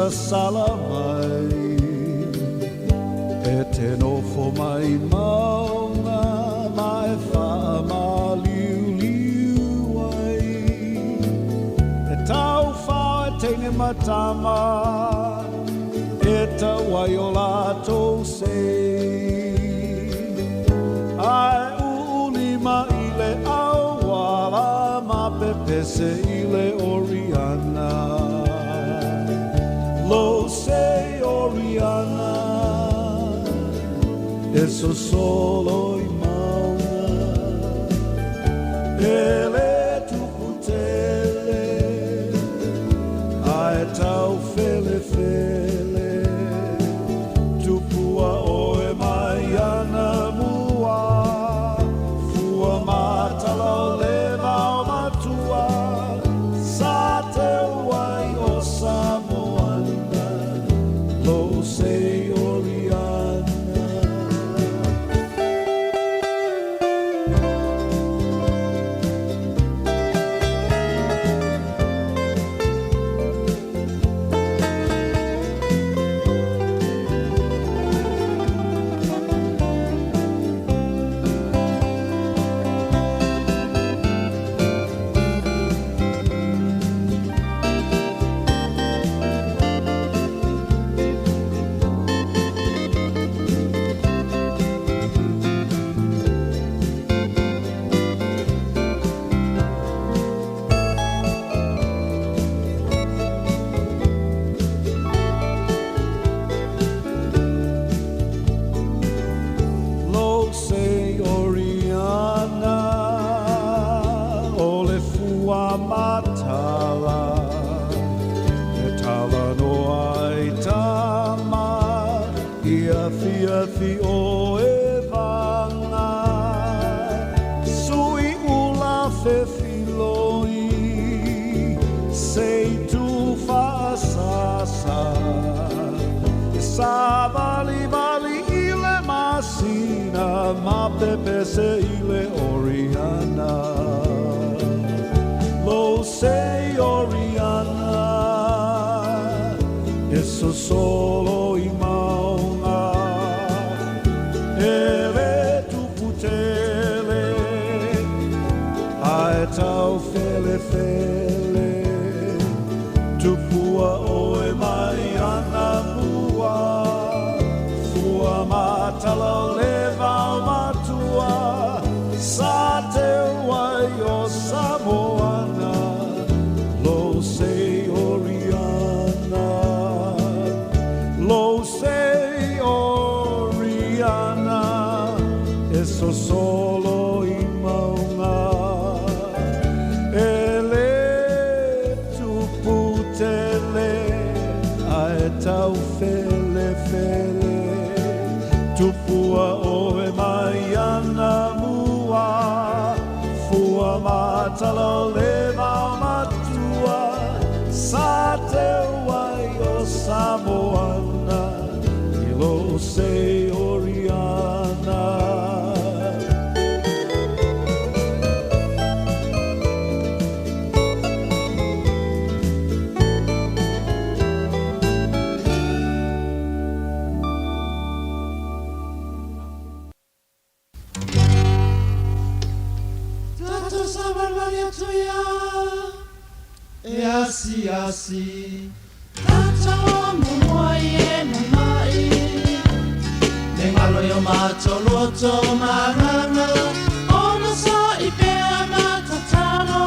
salamai e te nofo mai maunga mai whaamaliu ai e tau whao e teine matama e ta wai o lātou sei ai ulima i le awala ma pepese i le oriana lo sei oriana e so solo i maunga e le tuputele ai tau fele fele tupua oe mai ana mua fua matala le mau matua sa te wai o Samoana lo sei oriana matala e tala no ai tama ia fi o e vanga sui ula fe filoi sei tu fa sasa sa vali vali ile masina ma pepese ile oriana lo sei oriana e so solo i maunga e le tuputele ai tau fele fele tupua oe mai ana mua fua matala leva matua sa te wai o Samoana lo sei oriana lo sei oriana e so solo i maunga e le tuputele ai tau fele fele tupua oe mai ana mua fua matala leva matua sa te wai o Samoana i lo sei oriana e asi tatawa mumoi e mumai me ngalo yo matoloto maranga ono sa i pea matatano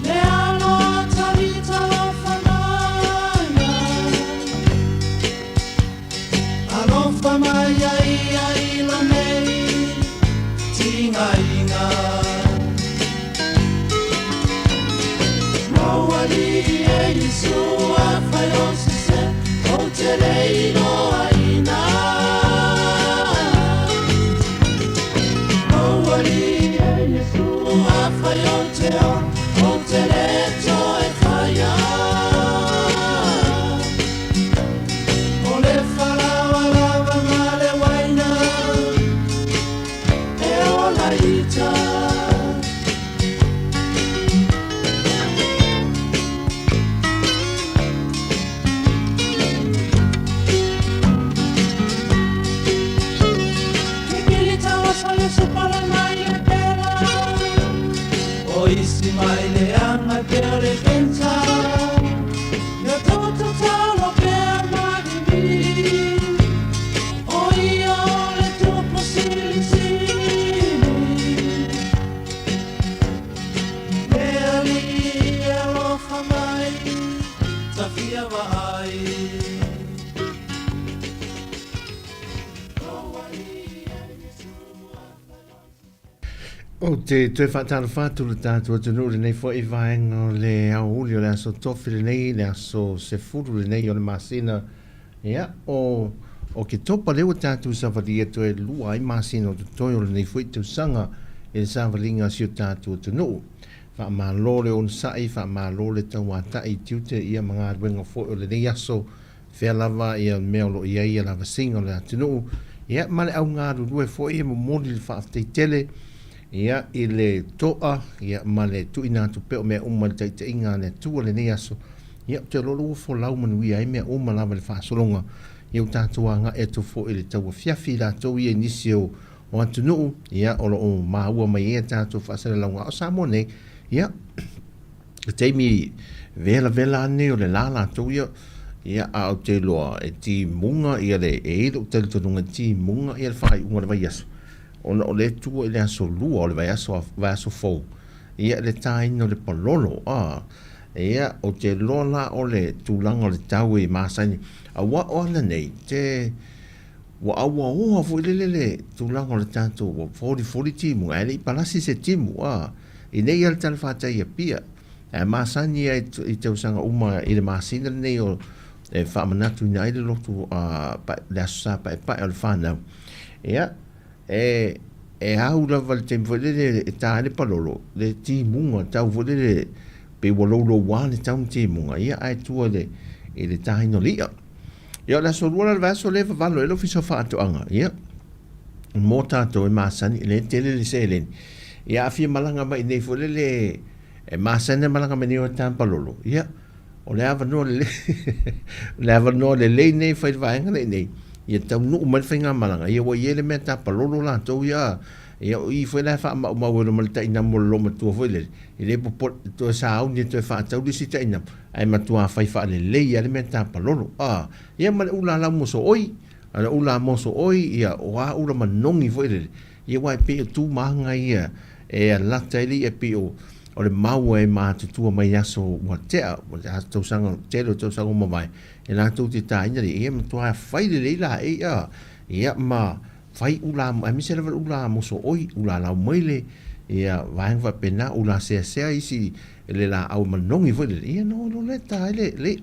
le alo tarita lo whanaya alo whamaya ia ila mei tinga inga Mawali e Yesu a whai o sise o te reino aina supala mai le pela o isi mai le anga te le pensa le toto talo pe magni o io le troppo silisini le ali e lo fa mai tafia vai O te whaatara whātu le tātua tunu le nei fo i vaenga o le au uli o le aso tofi le nei, le aso se furu le nei o le masina. Ia, o ke topa leo tātua sawharia to e lua i masina o te toi o le nei fo i te usanga e le sawharinga si o tātua tunu. Wha ma lore o nsai, wha ma lore tau watai tiute ia mga aruenga fo o le nei aso whea lava ia meolo ia ia lava singa o le atunu. Ia, male au ngāru rue fo i mo mori le whaaftei tele. Ia i le toa, ia ma le tuina tu peo mea uma le taita inga le tua le nei aso. Ia te lolo ufo lau manuia i mea uma lava le whaasolonga. Ia utatua nga e tu fo i le taua fiafi la tau ia nisi o atu nuu. Ia olo o maua mai e tātua whaasara launga o samo nei. Ia, teimi vela ane o le lala tau ia. Ia au te loa e ti munga ia le e ilo te tununga ti munga ia le whai unga le vai aso. Ona o le tua i le aso lua o le vai aso fou. Ia le taina o le palolo. Ia o te lola o le tūlanga o le tau i māsaini. A wa o ana nei, te wa awa oa fo i le tūlanga o le tātou wa 40 timu. E le i palasi se timu. I nei al tala whātai a pia. E māsaini i te usanga uma i le māsina nei o e whaamanatu i nei le lotu le aso sa pa e o le whanau. Ia, e au lava le temi whalele e tā le palolo, le ti munga, tau whalele pe walolo wale tau ti munga, ia ai tua le tāhino lia. Ia la sorua le vaso le valo, e lo fiso whaato anga, ia. Mō tātou e māsani, le tele le selen. Ia awhia malanga mai nei whalele e māsani malanga mai neo tā palolo, ia. O le awa noa le le nei whai vaenga le nei. Ia tau nuu mai whainga malanga. Ia wa iele mea tā palolo la tau ia. Ia i whai lai wha mau wero malita ina mo loma tua whai le. I le popot tua sa au ni tua wha tau lisi ta ina. Ai matua whai wha le le ia le mea tā palolo. Ia ma le ula la moso oi. Ana ula moso oi ia o a ula manongi whai le. Ia wai pe o tū mahanga ia. E a lata ili e pe o le maua e mātutua mai aso wa tea. Tau sanga telo tau sanga mawai. E nā tau te tā ina re, ia matua whai le leila e ia, ia ma whai ula, a mi se lewa ula moso oi, ula lau maile, ia vaengwa pena, ula sea isi, le la au manongi whai le, ia no le tā le,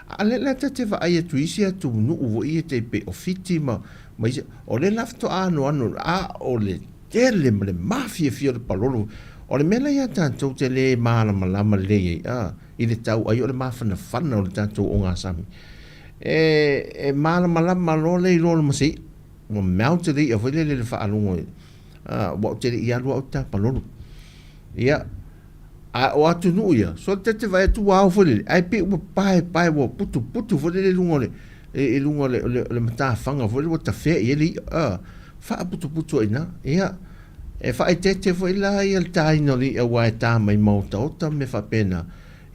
a le ta te wha aia tu isi atu nuu vo ia te pe ofiti ma, o le lafto anu, o le tele ma le mafia fio le palolo, o le mela ia tātou te le maalama lama le i le tau ai o le mawhana whana o le tātou o ngā sami. E maalama lama lo le i lo le masi, o meau te rei a whele le whaalungo wa o te rei i alua o tā palolo. Ia, o atu nuu ia, so te vai atu wau whele, ai pe ua pae wa putu whele le lungo le mata whanga whele wa ta whea i ele wha putu ina, ia, e whae te whaila i al tāino li a wai tā mai mauta ota me whapena.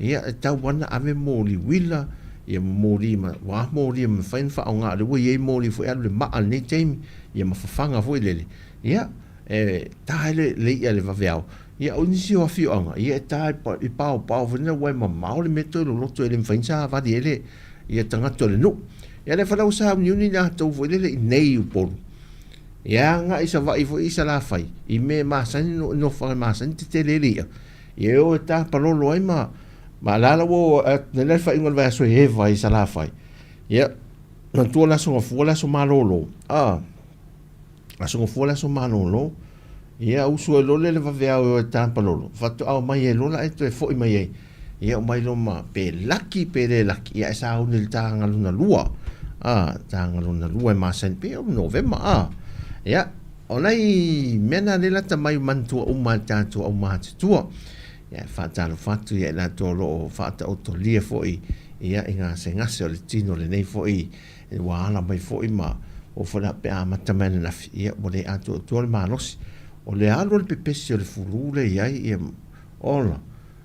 Ia e tau wana ave mōli wila, ia mōli ma, wā mōli ma whain wha o ngā le wai e mōli fo alu le maa nei teimi, ia ma whawhanga fo i lele. Ia, tāi le ia le waweau. Ia o nisi o awhi o anga, ia e tāi i pāo whana wai ma mao le meto lo loto e le mwhain sa wadi ele, ia tangato le nu. Ia le whanau sa uniuni nā tau fo i lele i nei uporu. Ia nga isa vai fo isa la fai i me masani no fa masani te lelia ia o ta palolo ai ma lala wo ne le fa ingol va so e vai isa la fai ia no tu la so fola so malolo a so fola so malolo ia usu lo le va vea o ta palolo fa to au mai e lola e to e fo i mai ia o mai lo ma pe laki ia sa o nil ta ngaluna lua ta ngaluna lua masani pe o novema ia, onai mena le lata mai mantua uma tātua au mātutua. Ia, whātalo whatu ia nā tōlo o whāta o to lia fōi. Ia, i ngā se ngase o le tino le nei fōi. E wāala mai fōi ma o fala pe a matamana na ia o le ato to le manosi o le alo le pepesi o le fulu le ia ia ola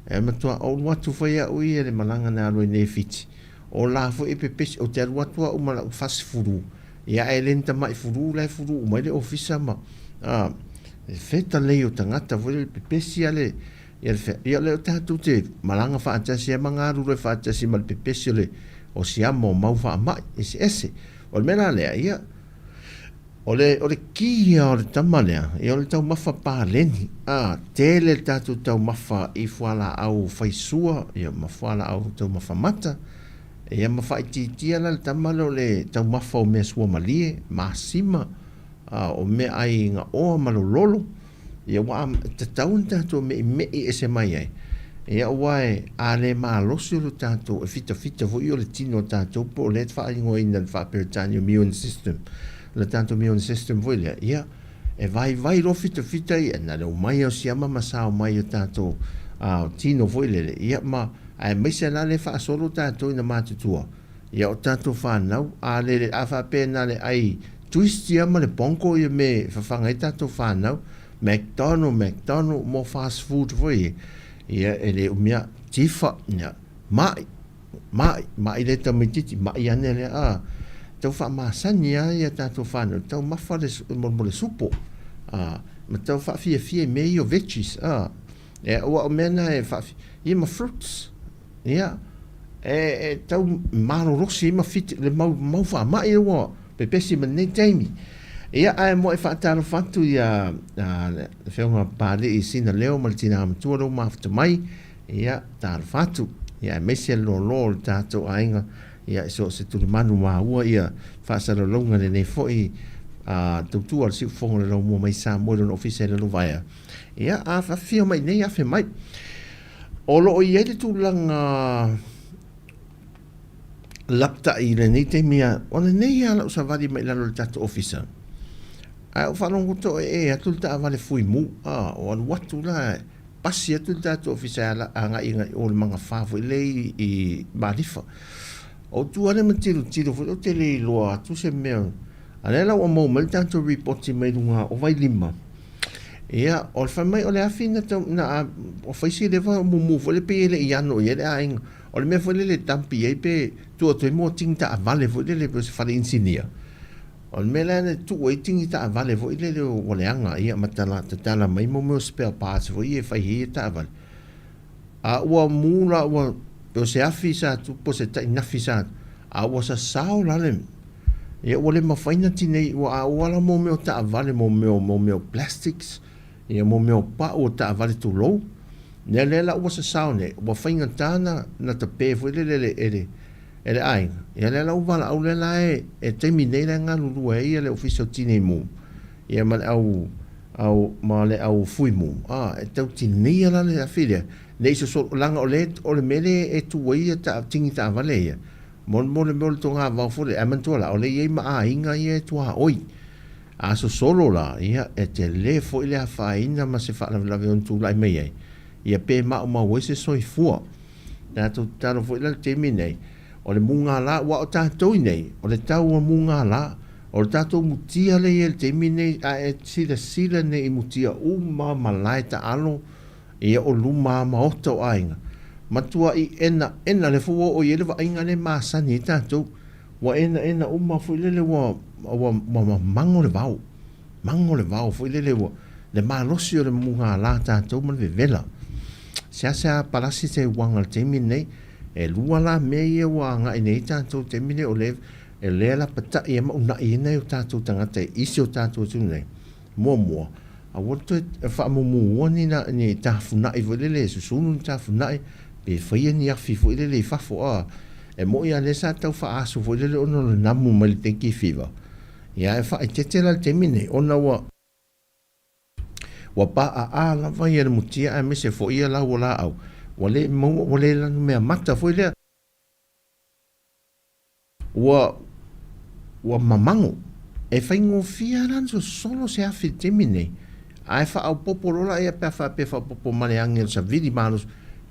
e matua o watu foi a ui le malanga na alo nei fiti o la fo e pepesi o te watu o mala fast fulu ia e lenta mai fulu le fulu mai le ofisa ma feta le o tangata foi le pepesi ale ia le tatu te malanga fa atasi e mangaru le fa atasi mal pepesi le o siamo mau fa mai ese o mena le ia o le kia o le tamalea e o le tau mafa pāleni tele tatu tau mafa i fuala au faisua ia mafuala au tau mafa mata ia mafa ititia la le tamale o le tau mafa o mea sua malie masima o mea ai nga oa malololo ia wa tatau tatu me e se mai ai ia wae a le malosi o le tatu e fita vo i o le tino tatu po le fa ingo ina le fa peritani immune system le tanto immune system voile ia e vai fita ia na le mai o siama masao mai o tanto tino voile ia ma ai mai se la le fa solo tanto ina matutua ia o tanto fa nau a le afa pena le ai twist ia ma le ponko ia me fa fanga tanto fa nau McDonald mo fast food voile ia ele o mia tifa ia mai le tamititi mai ane le tau wha masania ia tātou whānau, tau mawha mo le supo, ma tau wha fia mei o veggies, o mena e wha ia ma fruits, ia, tau maro rosi ima fiti, le mau wha mai ua, pepesi ma nei taimi, ia ai mo e wha tāra whatu ia, le whiunga pāle i sina leo, ma le tina amatua rau mawhata mai, ia tāra whatu, ia mese lo le tātou ainga, ia so se tu manu ma ua ia fa sa lo longa le nei foi tu al si fongo le mo mai sa mo no office le vaia ia a fa fio mai nei a fe mai o lo ia le tu langa lapta i le nei te mia o le nei ala sa vali mai la lo tatu officer a fa longo to atu ta vale fui mu o watu la pasi atu tatu officer ala anga inga o le manga fa foi le i malifa o tu ane tiro o te le loa tu se mea alela o mau mal tanto reporti mai lunga o vai lima ia o fa mai o le afina na o faisi le va mu fo le pe le iano ia le ainga o le me fo le tampi e pe tu o te mo tinta a vale fo le pe fa le insinia o le mela ne tu o tinta a vale fo le o le anga ia matala tala mai mo spare parts fo ia fa ia ta vale a o mula o o se afisa tu po se tai nafisa a o sa sao lale e o le mafaina tine o a wala mo me o ta vale mo me plastics e mo me pa o ta vale tu lo ne le la o sa sao ne o fainga tana na te pe fo le ai e le la o vala o le la e termine la nga lu e le official tine mo e ma au fui mo e tau tine la le afile nei so langa o le mele e tu ia ta tingi ta vale ia mo le tonga va fo le amantola o le ia ma inga ia tu oi a so solo la ia e te le fo ile a faina ma se fa la on tu lai mai ia pe ma o se so i fu na tu ta no fo ile te minei o le munga la wa o ta to nei o le tau o munga la o le tato mutia le ia te minei a e sila nei mutia uma malaita alo ia o luma ma oto ainga matua i ena le fuo o yele va inga le masani tatou wa ena uma fu le wa mango le vau fu le le malosi o le munga la tatou ma le vela sa palasi se wanga te mine e lua la me ia wa nga nei tatou te mine o le e le la pata ia ma una ina o tatou tangata isi o tatou tunei mo a woto fa mo woni na ni tafuna i vole so sunu tafuna pe foi ni afi foi le fa fo e mo ia le sa tau fa asu foi le ono na mo mal te ki fiva ia fa te la termine ona wa pa a la va ia mutia a me se foi ia la wala au wale mo wale la me mata foi le wa mamango e fa ngo fia ran so solo se afi termine ai fa au popolola ia pe fa popo mane angel sa vidi malos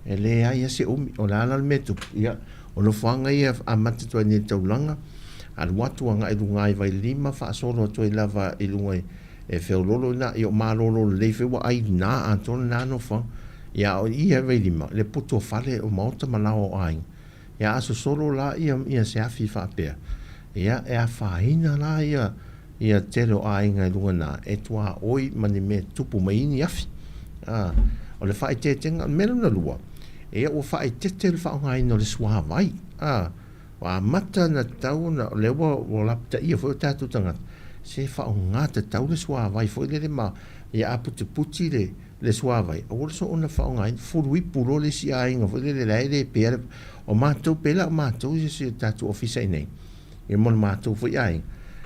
e le ai se o la metu ia o lo fanga ia a matu ni taulanga Al watu anga i lunga i vai lima fa solo to i lava i lunga e feololo na i o malolo le fe wa ai na anton na no fa ia o ia vai lima le puto fale o mauta malao ai ia aso solo la ia se afi fa pe ia e a fa ina la ia telo ai nga lunga na e tua oi mani me tupu mai ni afi o le fa i te tenga mena na lua e o fa i te te fa ngai no le swa vai wa mata na tau na lewa o lapta ia fo tatu tanga se fa ngata tau le swa vai fo le ma ia aputi puti le swa vai o so ona fa ngai fo wi pulo le si ai nga fo le per o mato pela mato se tatu ofisa nei e mon mato fo ai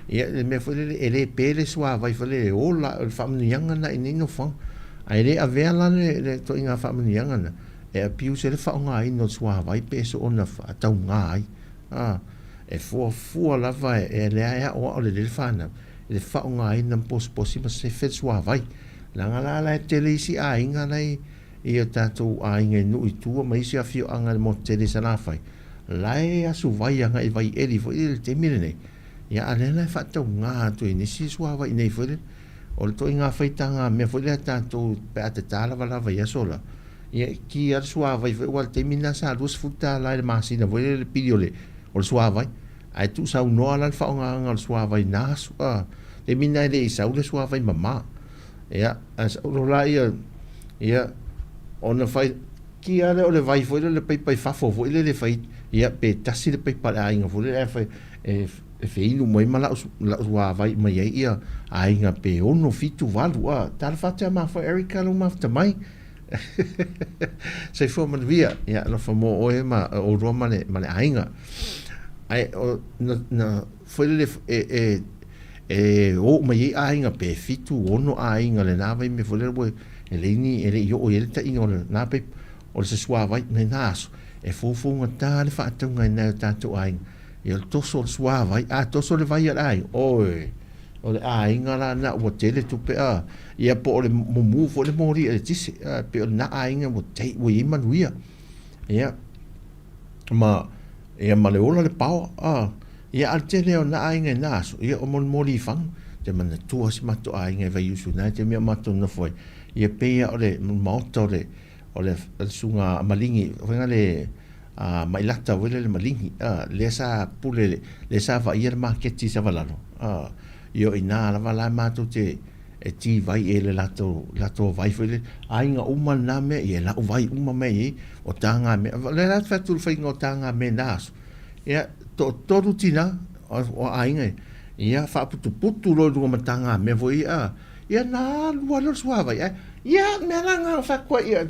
ia me fo le pele swa vai fo le o la fa mnianga na ni no fa ai le avela le to inga fa mnianga na e piu se le fa ngai no swa vai peso ona fa tau ngai e fua lava e le aia o le fana le whaunga ai nam posi ma se whetsua vai langa la e tele isi a inga nei i o tātou a inga nui tua ma isi a fio anga mo tele sana whai lai asu vai anga i vai eri fo i le te mire nei ia alena e whatau ngā tu i nisi sua vai nei fo le o le to i ngā whaitanga me fo le tātou pe a te tālawa lava ia sola ia ki ar sua vai fo wal te mina sa lus futa lai le masina fo le pidio le o le sua vai ai tu sa no ala fa nga sua vai na sua e mina le sa le sua vai mama ia as o la ia ona fai ki ale o le vai foi le pai fa fo le fai ia pe tasi le pai para inga fo le fai e fei no mai mala sua vai mai ia ai nga pe ono fitu valu tal fa te ma fa Erika lo ma te mai sei fo man via ia no fa mo o ma o roma le ainga ai na foi le o mai ainga pe fitu ono ainga le na vai me foi le ele ni ele yo o ele ta inga na pe o se sua vai me nas e fo nga le fa tu nga na ta tu ainga il to so sua vai to so le vai ai oi o le ainga la na o tele tu pe ia po le mo fo le mori e tisi pe na ainga mo te wi man wia ia ma ia le ola le pau ia al tele o na ainga naso ia o mon mori fang te man tu as mato ainga vai usu na te me mato na foi ia pe o le moto o le sunga malingi venga le mai lata wele le malingi le sa pule le sa va ir market sa valano io ina la vala mato te e ti vai ele lato vai fele ainga uma na me e la vai uma me o tanga me le la fatul fai ngo tanga me nas ia to rutina o ainga ia fa putu lo do matanga me voi ia na lo suava ia me langa fa ko ia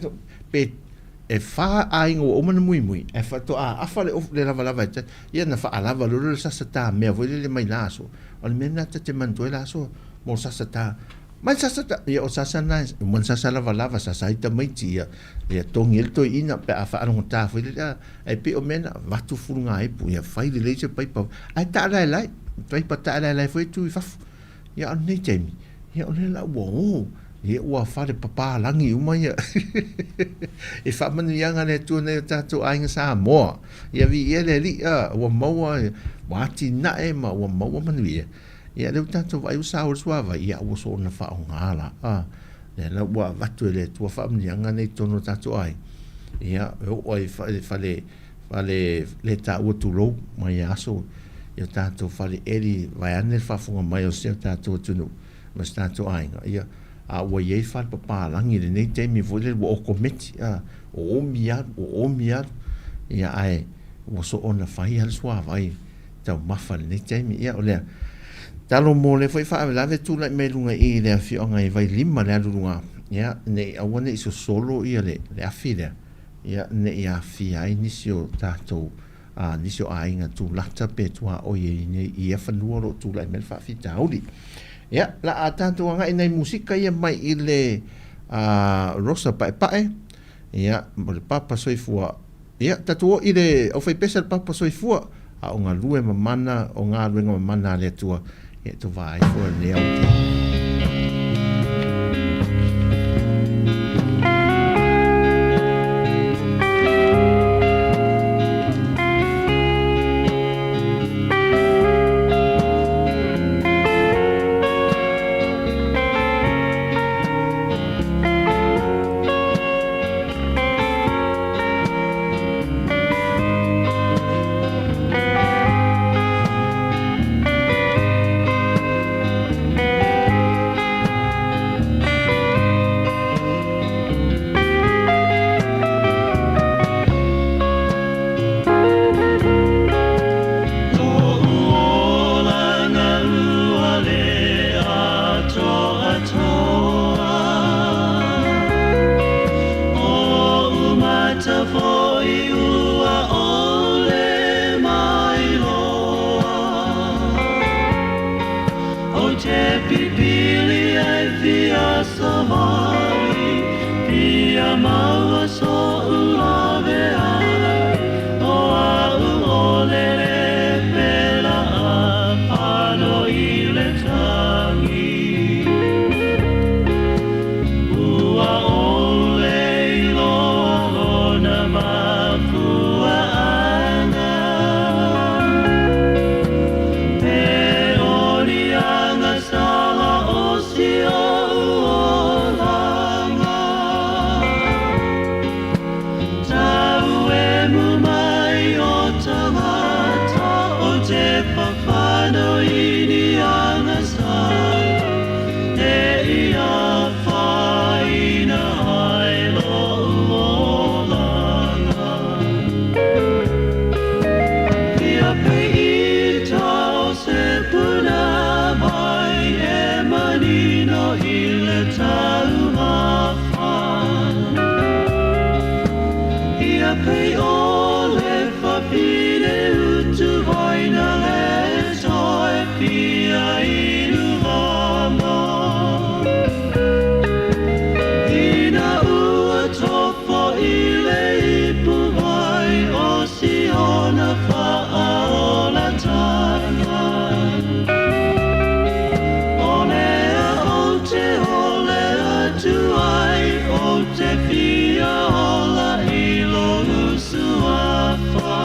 pe e fa ainga o mana mui e fa to a fa le lava ia na fa lava lo sa ta me voi le mai naso o me na te mantuela so mo sa ta mai sa ia o sa na mo sa lava sa ita mai tia ia tongil to ina pe a fa no ta foi e pe o mena va tu furunga e pu ia fai le leche pai pa ai ta lai pai pa ta lai foi tu fa ia nei temi ia o le la wo ia ua fare papa langi uma ia e fa manu yanga le tu ne tatu ainga sa mo ia vi ele li ua maua wati na e ma ua maua manu ia le tatu vai usa o suava ia ua so na fa ngala le la ua vatu le tu fa manu yanga ne tono tatu ai ia o fale le ta ua tu lo mai aso ia tatu fale eri vai ane fa funga mai o se tatu tunu mas tatu ainga ia wa ye fa papa langi le nei te mi vole o komiti o mia ia ai o so ona fai al swa vai ta mafa le te mi ia ole talo mo le foi fa la ve tu la me lunga i le fi onga i vai lima le lunga ia ne a wona iso solo ia le afile ia ne ia fi ai nisio tato nisio ainga tu lata pe tua o ye ne ia fa nuoro tu la me fa fi tauli ya la atanto nga inai musika ia mai ile rosa pai ya mo le papa soifua ya tatu ile o fai pesa le papa soifua a nga lue mamana o nga lue mamana le tua e tu vai fo le auti i le tau mawha. Ia pei o le whapine utu waina le toi pia inu wama. Ina ua topo i le ipu vai o si ona wha o la tanga. O lea o te ole atu ai o te pia ola i lo usu afa.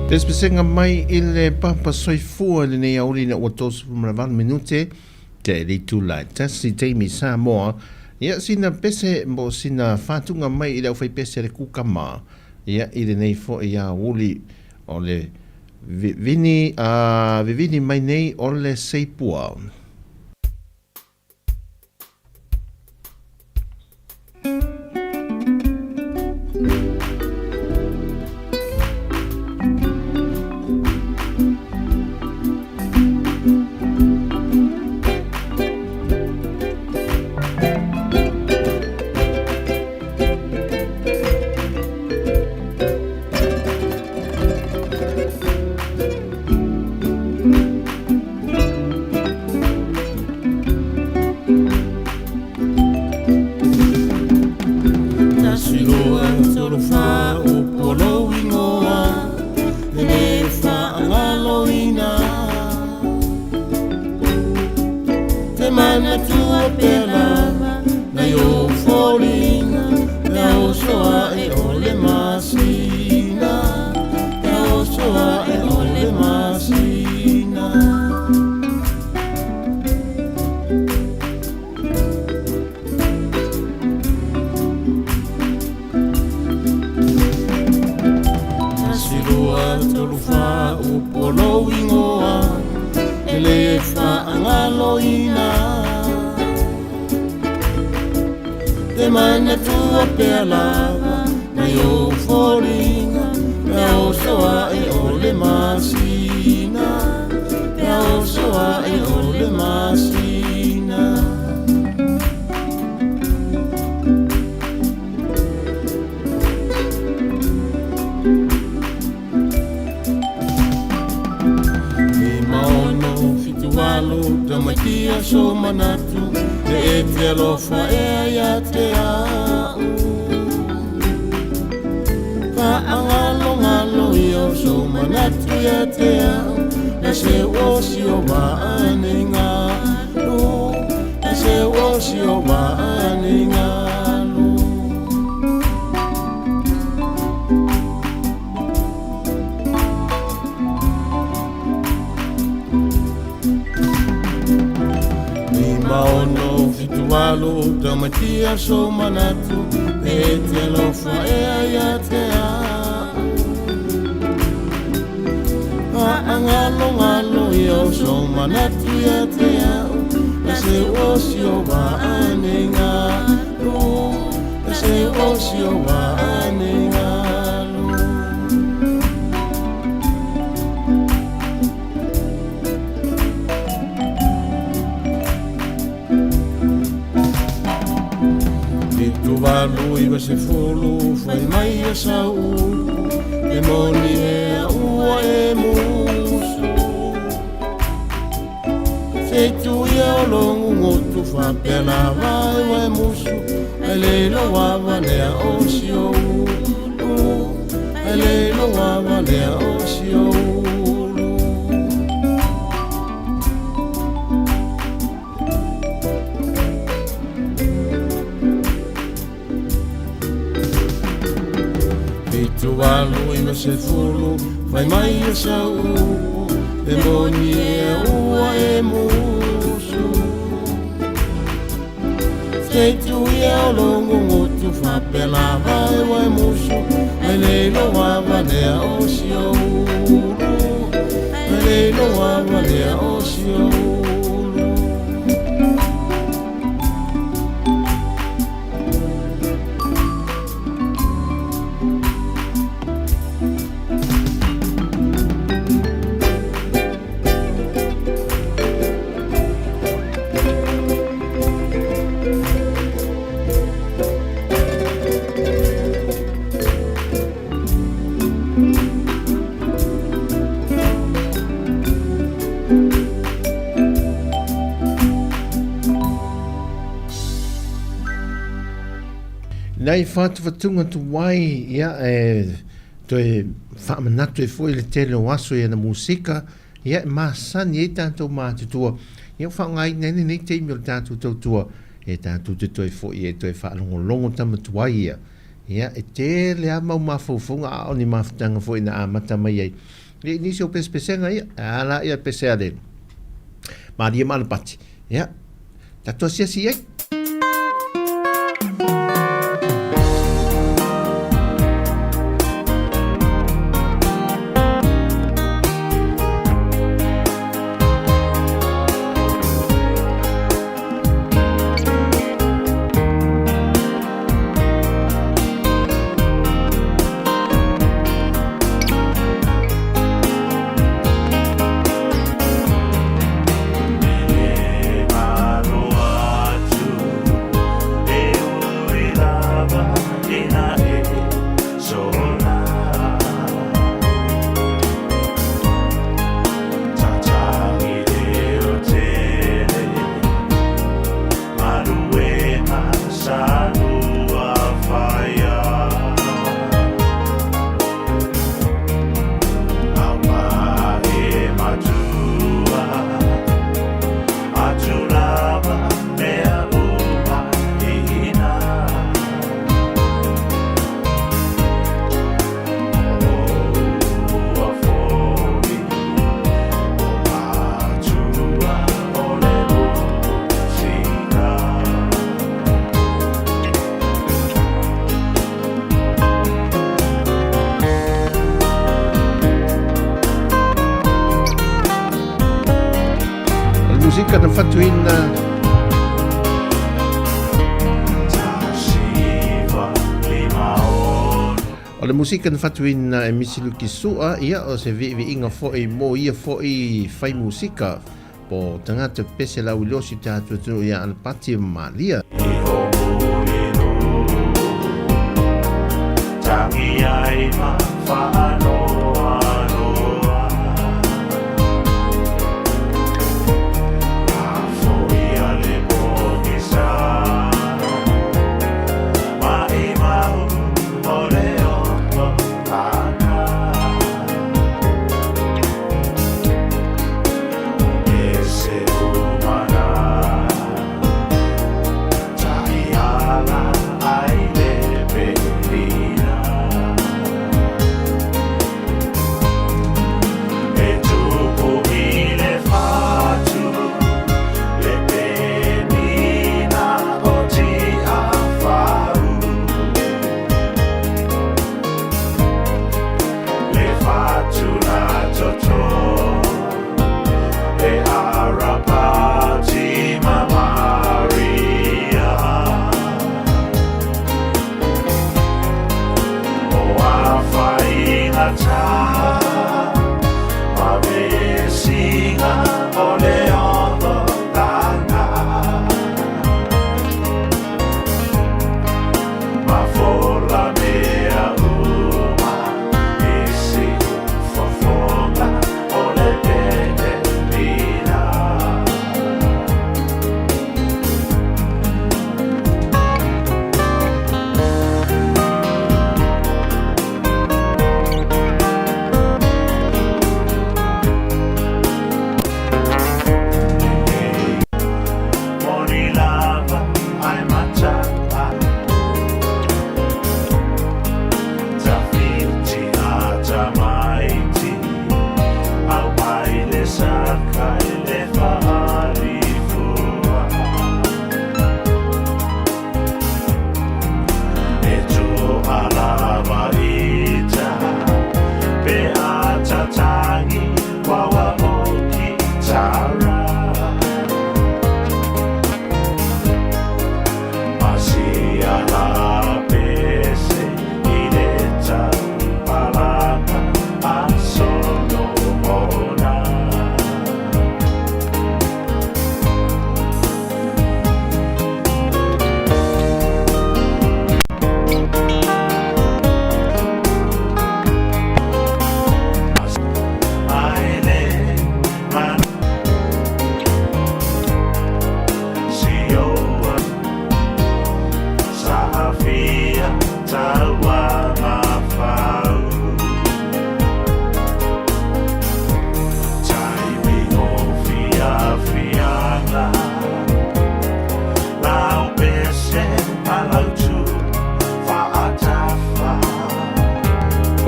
Despesenga mai ile papa soifua le nei auli na otos maravan minute te li tula tasi te mi Samoa ia sina pese mo sina fatunga mai ile fai pese le kukama ia ile nei fo ia uli ole vini mai nei ole seipua. Nei whātuwatunga tu wai ia toi whaamanatu foi le tele o aso ia na musika ia masani e tātou mātutua ia whaangai nene nei teimi o tātou tautua e tātou te toi foi e toi whaalongolongo tamatuai ia Ia, e te lea mau mawhauwhunga o ni mawhutanga fo ina amata mai ai. Ni seo pesenga ia, ala ia pesea le. Maria Malapati. Ia, tatua si ai. Musika na fatuina o le musika na fatuina e misiluki sua ia o se vi inga foi mo ia foi fai musika po tangata pese la ulosi tatu tunu ia an pati malia tangi ai ma fano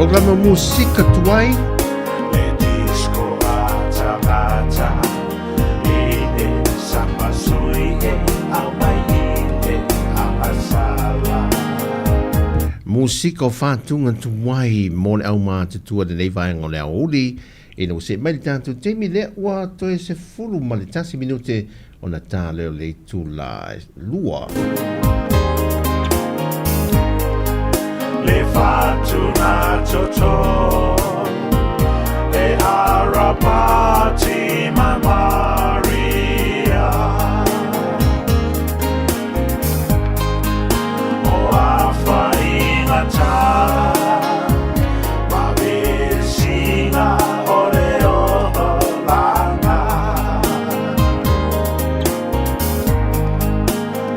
Programa musika tuai. Le disco ata ine samba sui e amai ine amasala. Musika o whātunga tuai mo le au mā te tua de nei vaenga o le au uli. E no se mai tātou teimi lea ua toe se fulu ma le tasi minute o na tā leo le tu la lua. Le fatuna toto e arapati ma Maria o afa ingata ma vesina ore o langa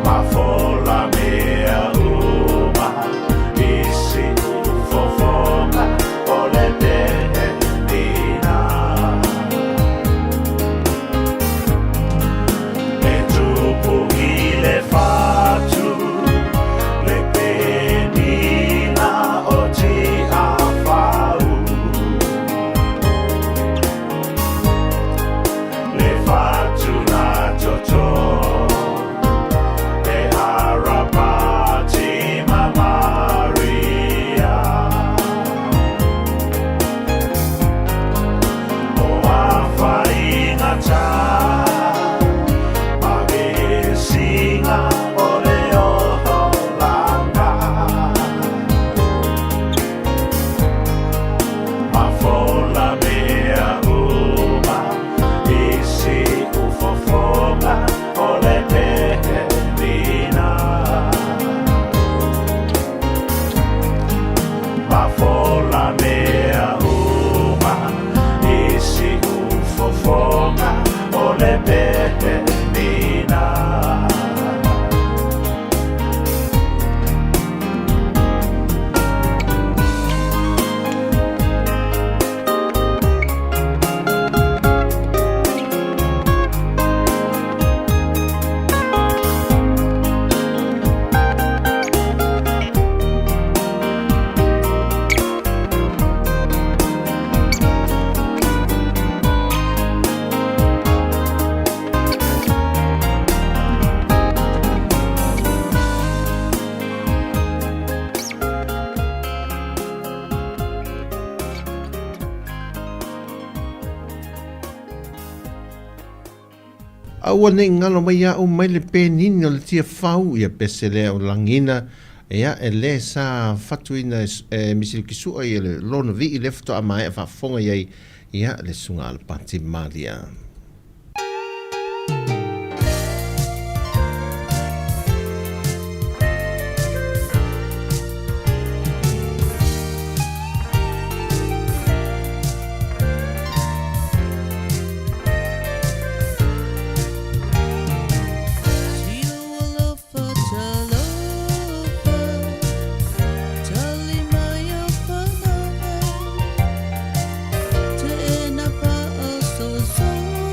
ma fola mea uma isi fofonga ole dina e tupu ile fatu le penina o ti afau le fatu na toto e arapati ma Maria o afa ingata ma vesinga ole o langa ma fola mea uma isi ufofonga ole penina ma fola mea uma isi ufofonga ole penina. Aua nei ngalo mai au mai le penini o le tia whau ia pese lea o langina ia e le sa fatuina misili kisua i le lona vi i lefto a mai a whafonga iai ia le sunga al pati malia. So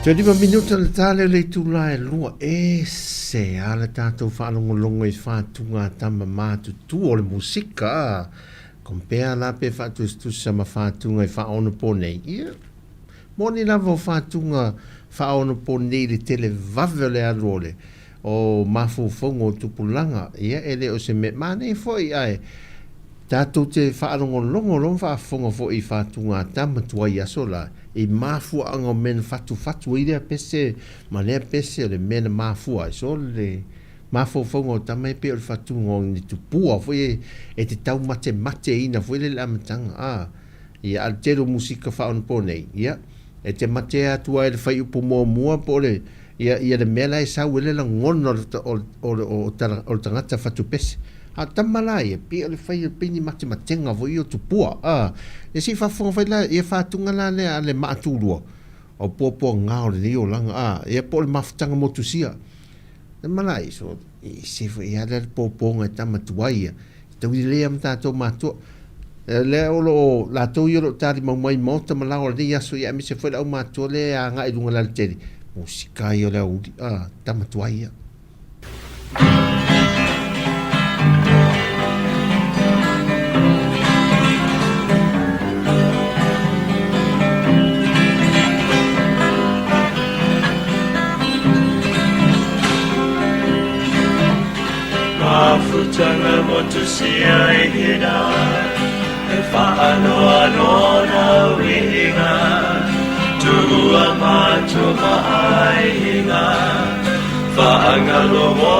25 minuta le tale le tula e lua se ala tātou whaalongolongo i whātunga tama mātu tu o le musika. Kompea la pe whātu sama whātunga i whaono pōnei. Ia, moni lava o whātunga whaono pōnei le tele vave le arole o mafufongo tupulanga. Ia, ele o se me mane foi ai. Tātou te whaalongolongo ron whaafonga fo i whātunga tama tua i asola. I mafua anga men fatu i rea pese, ma lea pese o le mena mafua. So le mafua fongo tamai pe o le fatu ngong ni tupua. Foi e te tau mate ina, foi le amatanga. Ia al tero musika whaon ponei. Ia, e te mate atua e le whai upo mua po le. Ia le mela e sau ele la ngono o tangata fatu pese. A tamalai e pe o le whai pini matenga foi o tupua. E si whafonga whai la, e whatunga la le maaturua. O pōpō ngāo le ni o langa, e po le mafutanga motusia. E malai, so, e se whai ala le pōpō ngai tamatuai. Tau i lea mtato mātua. Le olo, la tau i olo tāri maumai mauta malao le yaso i ame se whai lau mātua le a ngai runga la le teri. Musika i o le auri, tamatuai. Mafutanga motusia e hina, e whaanoa na wihinga, tua mātua mai hinga, whaangalo mo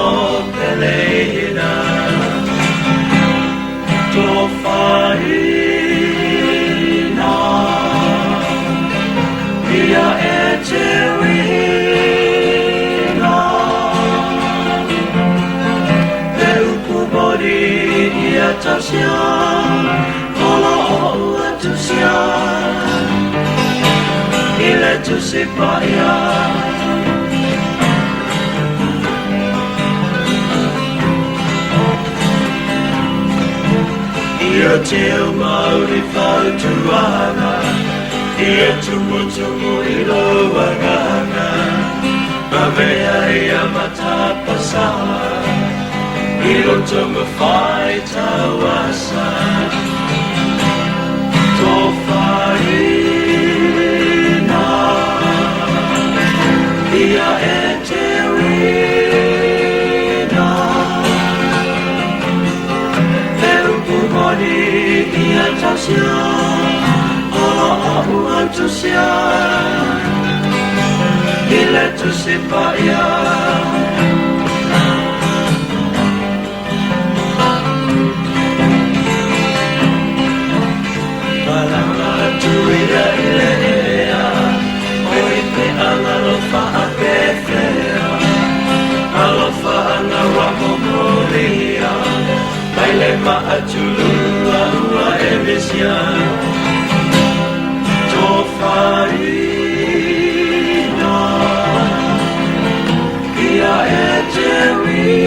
pele hina. Tō whahina, ia e te wihinga, ia tasia, ola ola tusia, ile tusipaya. Ia teo mauri whautuanga, ia tumutumu i loanganga, mawea ia matapasa. I roto me whai tawasa, tō whaina, ia e te rina. E upu moni ia tasia, ola ahu atusia, i le tusipaya. Tuida ilea, oipe angalofa apefea, alofa angawapo molia, baile maatulua ua evisia, tofaina, ia eterina,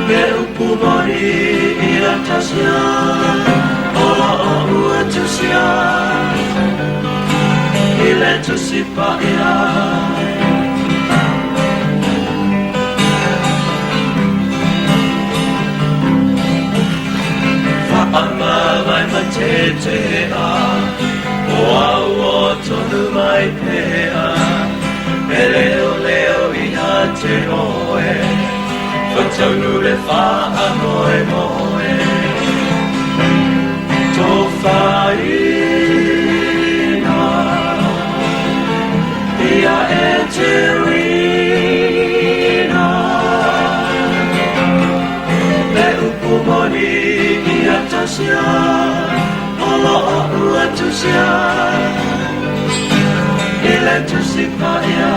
beupumari. Tasia, ola ua tusia, ile tusipaya. Whaanga mai matetea, oa ua tonu mai pea, e leo iha te oe, whataunu le wha moe moe. Tō whaina, ia e te rina. Le upu moni ia tasia, ola ua tusia, i le tusipaya.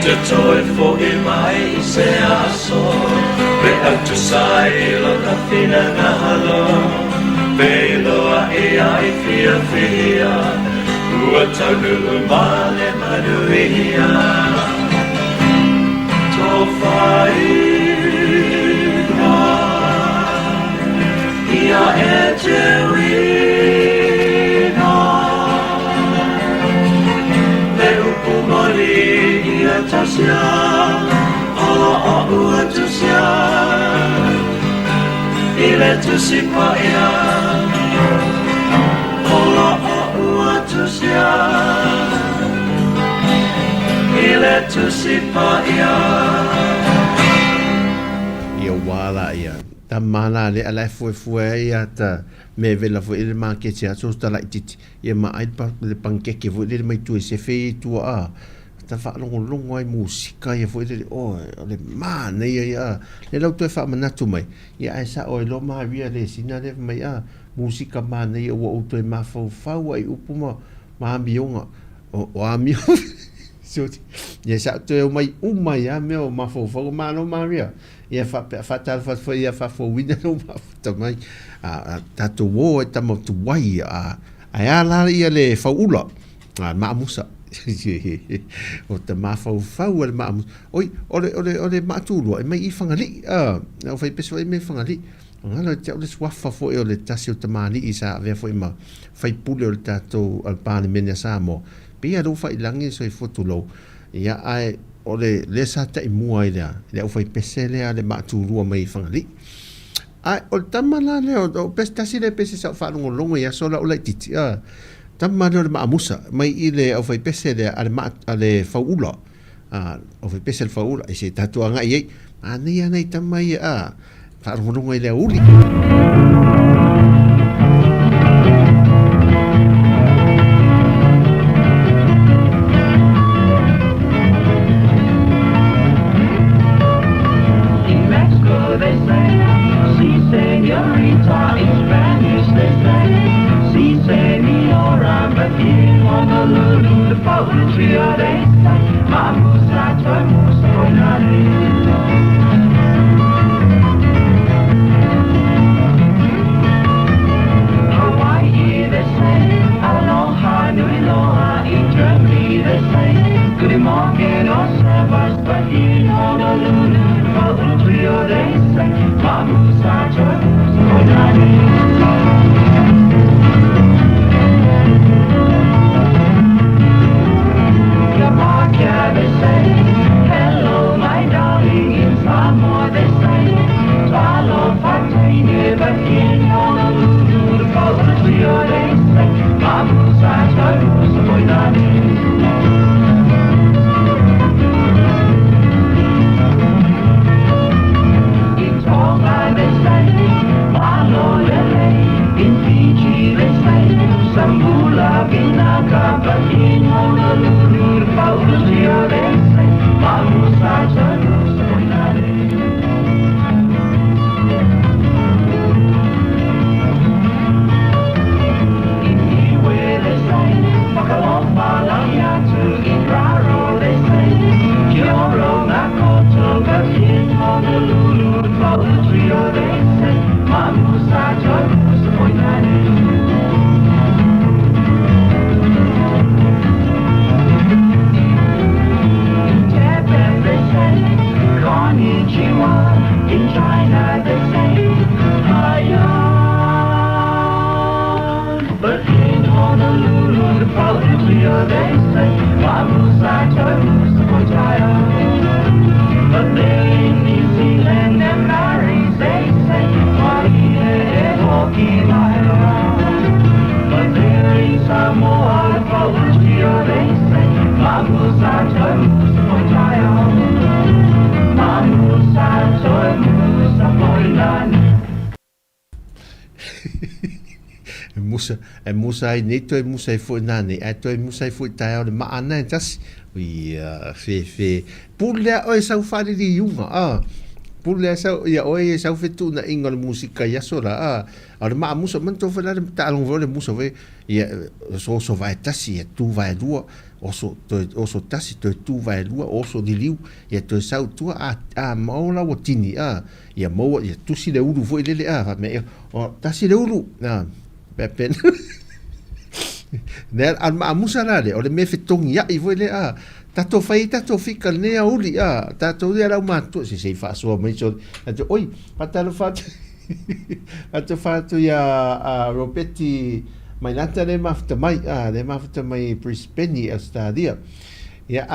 Te toi fo I mai se aso, pe atu sai lo na fina ngahalo, pe loa e ai fia fia, ua taunu male manuia. Tō whai ia e te wina le upu mori ia tasia o ua tusia i le tusi pa ia o ua tusia i le tusi pa ia ia wala ia ta mana le ala fue ia ta me vela fo ile ma ke tia so sta la titi ia ma ai pa le pankeke fo ile mai tu se fe tu a ta fa longo ai musika ia fo ile o le ma ne ia le lo tu fa mana tu mai ia ai sa o lo ma via le sina le mai a musika ma ne ia o tu ma fo fa ai upuma ma bionga o ami so ia sa tu mai ya me o ma fo ma no ma via ia fa tal fa ia fa fo wina no ma ta mai ta to wo ta mo tu wai a la ia le fa ula ma musa o ta ma fa o ma oi ole ma tu lo mai I fangali o fa peso mai fangali ngala te o le swafa fo e o le tasi o ta mani isa ve fo ma fa pule o ta to al pane mena sa mo pia do fa ilangi so I foto lo ia ai ole le sa ta I mua ila le o fai pesele ale ma tu rua mai fangali ai o tamala le o pestasi le pese sa fa longo ia sola o le titi tamala le ma musa mai ile o fai pesele ale ma ale faula o fai pesele faula ese tatu anga ia ani ana tamai fa longo ile uli musa I nei toi musa I fo nane ai toi musa I fo tai o le ma ana tas fe pule o sa fali di yunga pule sa ia o sa fe tu na ingol musika ya sola o le ma musa man to fela ta long vole musa ve ia so vai tasi tu vai lua oso tasi tu vai lua oso di liu ia to sa tu maula o tini ia mo ia tu si le ulu vo ile me o tasi le ulu Pepen. Nel al ma musa le o le me fetong ya I voile tato fai tato fika ne uli tato dia la ma tu si fa so mai so oi patalo fa atu whātu ia Roberti mai nata le mafta mai Brisbane Australia. Ia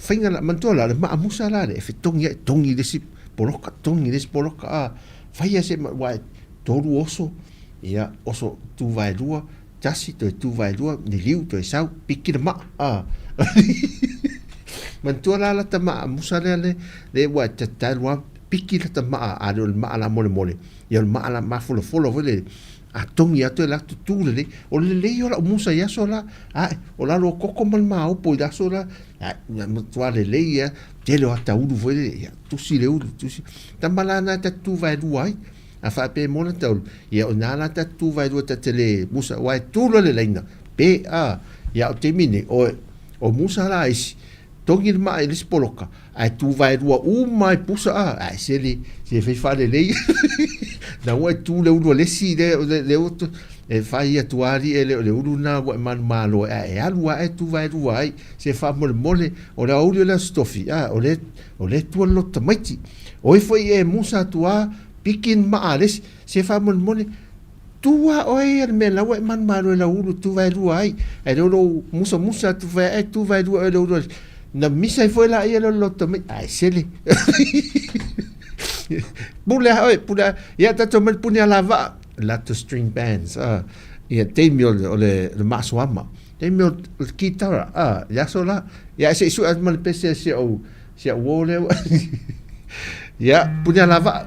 whainga la mantua la le maa musa la le e tongi lesi poloka whaia se wai toru oso ia oso tu vai lua tasi tu vai lua ni liu tu sau piki le maa mantua la ta maa musa le wai tatalua piki la ta maa a le maa la mole ia le maa la mafolo vele a tongi atu e la tutule le o le o la musa ia so la o la lo koko mal maa opo i la so la mantua le ia tele o ata ulu vele ia tusi le ulu tusi tamala na ta tu vai lua ai a fa pe mona tau ia o nana ta tu vai lua ta tele musa wai tulo le leina pe ia o te mine o musa la isi tongi le maa i lisi poloka ai tu vai lua mai pusa ai se fai fale lei na ua tu le ulu lesi le oto e fai ia tuari e le ulu na ua manu malo e alua e tu vai lua ai se fa mole o le auli o le stofi o le tua lota maiti o i foi e musa tua pikin maa lesi se fa mole tua oi e me laua e manu malo e la ulu tu vai lua ai e le ulu musa tu vai lua e le ulu na misa i foi la ia le lota maiti ai sele pula ia tato mal punia lava lato string bands ia teimio le masuama teimio kitara ia sola ia se su mal pese se o wole ia punia lava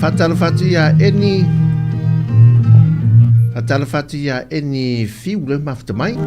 fatala fatu ia eni fiu le mafta mai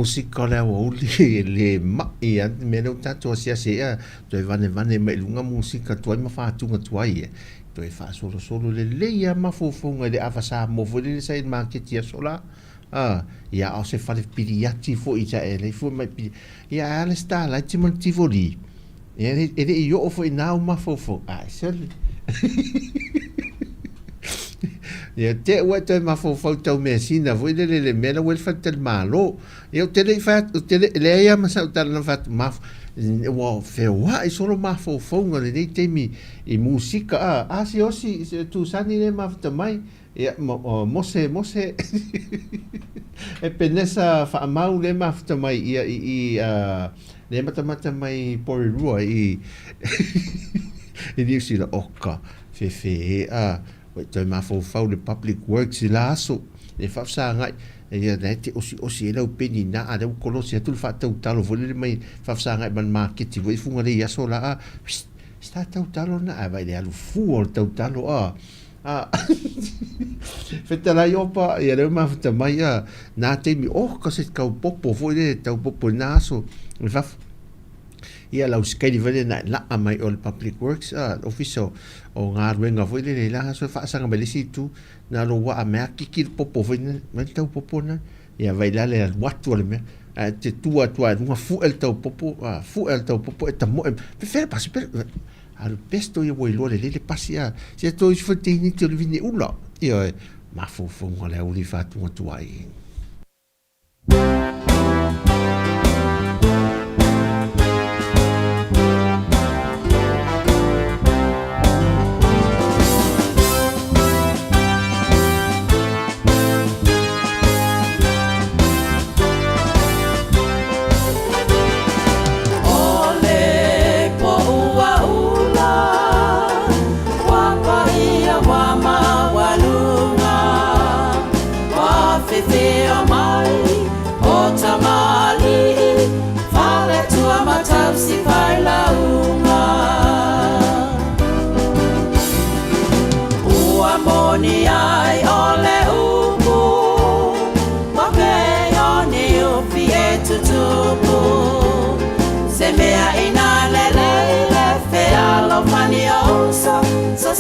musika le o le mai an me no tato sia sia to vane me lunga musika to ma fa tunga tuai to fa solo le ia ma fofonga de avasa mo vo le sai market ia sola ia o se fa le piriati fo ita ele fo mai ia ale sta la ti mon tivoli e io fo ina ma fofo so ia te ua te mafofau tau mea sina voi le mea wel fatel malo ia te le le ia masa utala na fat maf ua fewa i solo mafofau ngale nei temi i musika si osi tu sani le mafta mai ia mose e penesa fa mau le mafta mai ia i le mata mai porirua i i diusi la oka fe Wai toi mafofau le public works i la aso e whafsa ngai e ia nei te osi e lau peni na a leu kolosi atu le whaatau talo vole le mai whafsa ngai man marketi wai funga le iaso la sta tau talo na a vai le alu fu o tau talo whetalai opa e leu mawhata mai na teimi ka se kau popo foi le tau popo na aso le whaf ia lau skaili vele na la mai o le public works official o ngā ruenga foi le la so whaasanga me lisi tu na lo wa a mea kiki popo foi na tau popo na ia vai la le watu le mea te tua runga fu el tau popo e tamo pe fere pasi per al pesto ia woi lo le pasi se to is fotini te le vini ula ia ma fu ngole au li fatu tuai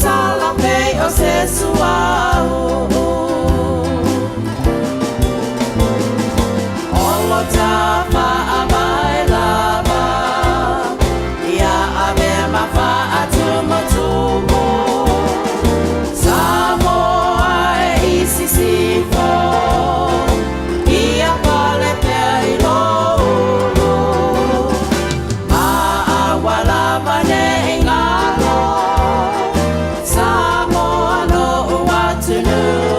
Sala pei o se suau Olo tapa a bailaba Ia ave ma fa atumo Samoa e isisifo Ia pale pei lolo Ma awalaba ne ingalo Samoa no watu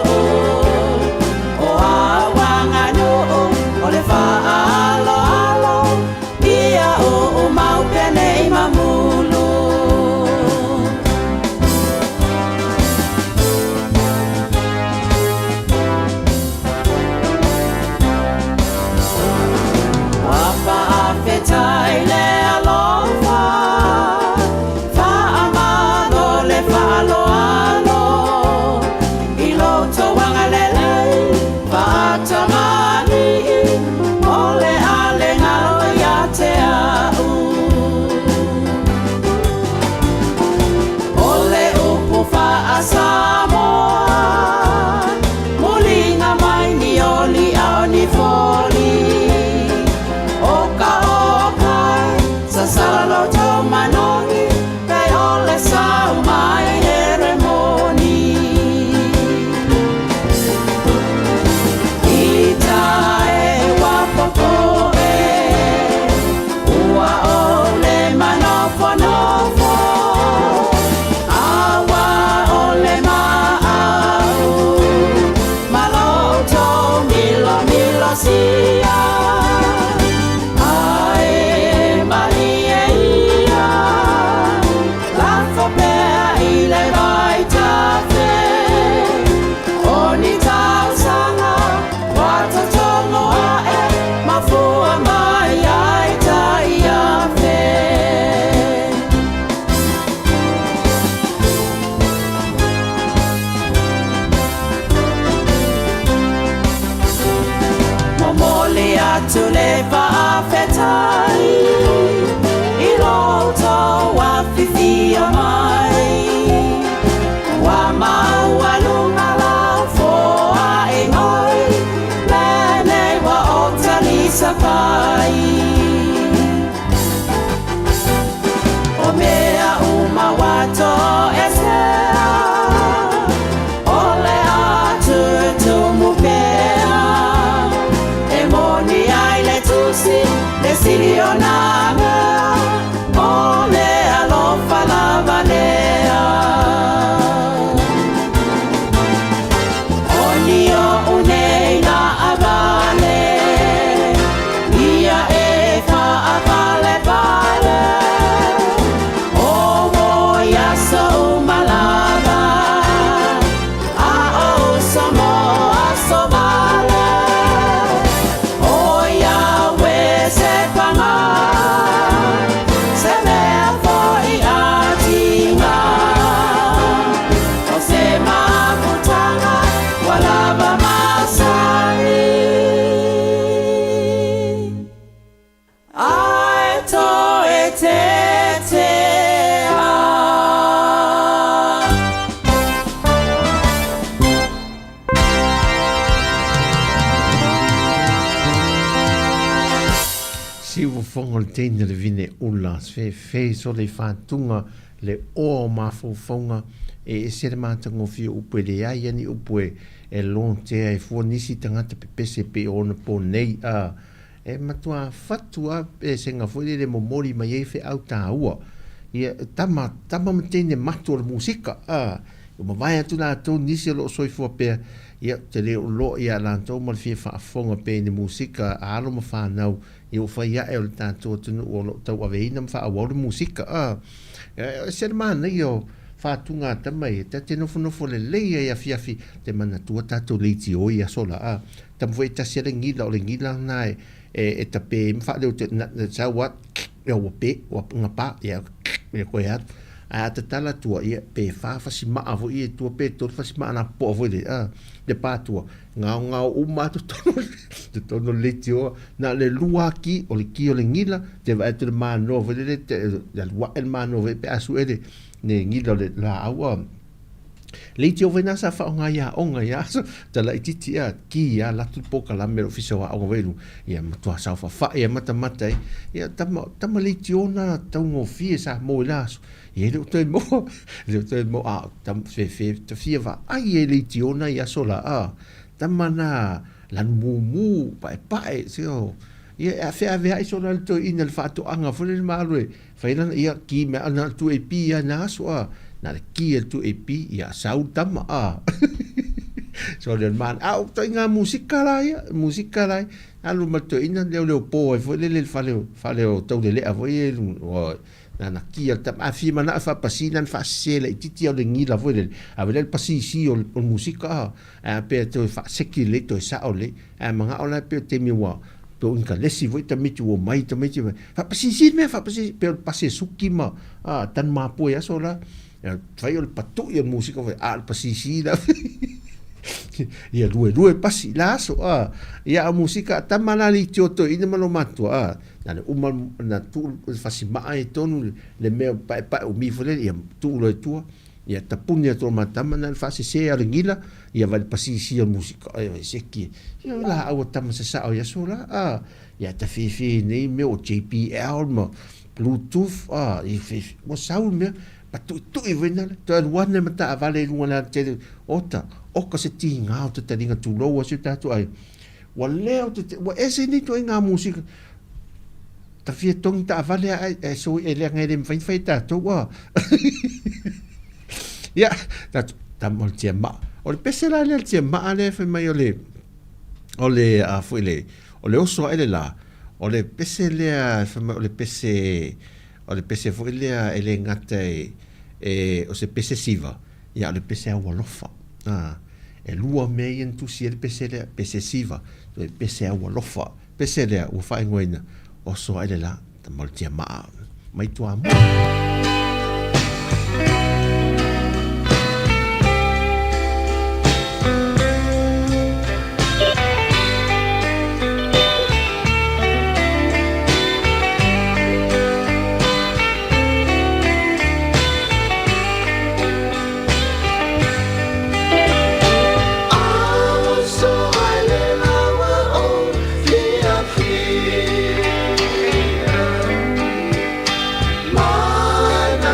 fonga le teina le vine ula, fe so le whātunga le o mawhauwhaunga e se le mātanga whia upe le ai ani upe e lon te ai fua nisi tangata pe pese pe ona po nei e matua fatua e se nga fwere le momori mai e fe au tā ua ia tama matene matua le musika ma vai atu nā tau nisi lo soi fua pe ia te leo lo ia lantou ma le fia whaafonga pe ni musika alo ma whanau ia o whai ae o le tātou tunu o lo tau aveina ma whaawau le musika se le mana i o whātunga tamai te nofo le leia ia fiafi te mana tua tātou leiti o ia sola tam fwoi tasi le ngila o le ngila nai e tape mwha leo te sa wat ia wape ngapa ia koe atu a te tala tua ia pe whawhasi maa vo ia tua pe tō whasi maa na po vo le pātua ngau uma te tono leiti o na le lua ki o le ki o le ngila te vai tu le mano vo le lua el mano vo pe asu ele ne ngila le la aua leiti o vena sa whaonga ia onga ia ta la ititi ia ki ia latu poka la mero fiso wa onga velu ia matua sa wha ia mata ia tama leiti o na tau ngō fie sa mo ilasu ia leo toi mo tam fe te fie va ai e leiti o na ia sola tama na lan mumu pae seo ia fe ave ai sola le toi ina le whaato anga fule le marue whailana ia ki me ana tu e pi ia na aso na le ki el tu e pi ia sau tama so le man au toi ngā musika lai alu mato ina leo po e fule le faleo tau le lea foi na kia tam afi mana fa pasina fa sele titi o le ngila foi a vele pasisi o musika pe to fa sekile to sa ole manga ola pe te miwa to inka lesi foi ta mitu o mai to mitu fa pasisi pe pasi suki ma tan ma po ya sola fai o patu o musika foi pasisi da ia lue pasi laso ia a musika tamala li tioto ina malo matua na uma na tu fasi mai tonu le me pa o mi fole ia tu lo tua ia tapunia to matama na fasi se a ngila ia va pasi si a musika se ki ia la au tama se sa ia sola ia ta fi nei me o JBL ma bluetooth i fi mo sau me tu i vena to wana mata vale una te ota o ka se ti nga o te tinga tu lo o se tatu ai wa leo te wa ese ni to nga musika ta fie tong ta vale ai so e le ngai dem fai tatu wa ya ta mo te ma o le pesela le te ma ale fe mai ole a fuile ole oso ele la ole pesele fe mai ole pese fuile ele ngata o se pese siva ia le pese a walofa e lua mei en tu si el pese siva le pese a walofa pese le u fa ngoina o so ele la ta moltia mai tu amo Mana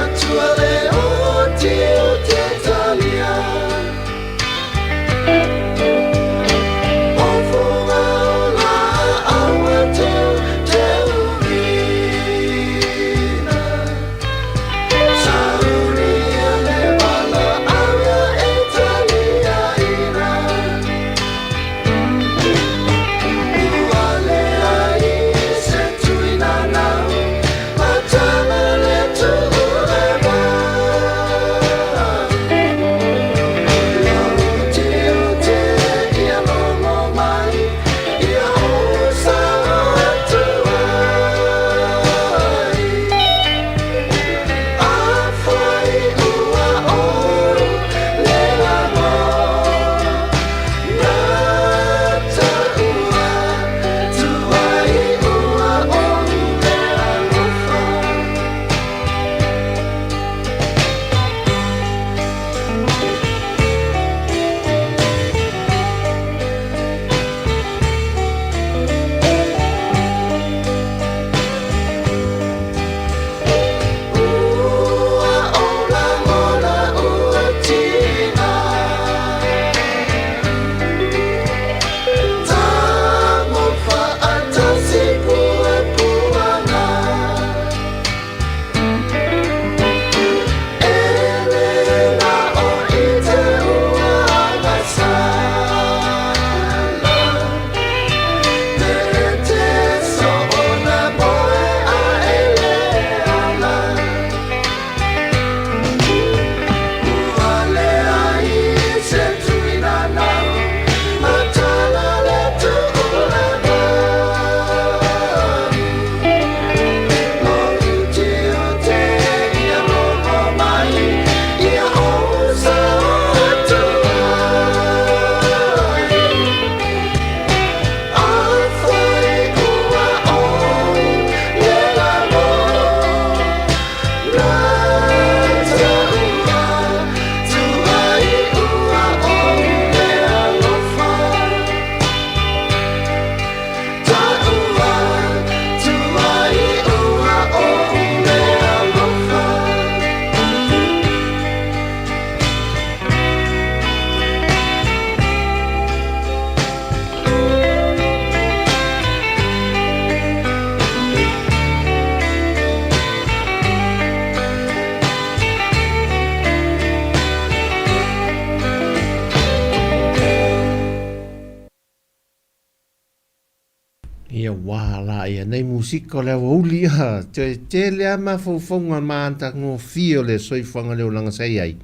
ia wala ia nei musika le uli ha te le ama fonga manta ngo fio le soifanga le langa sai ai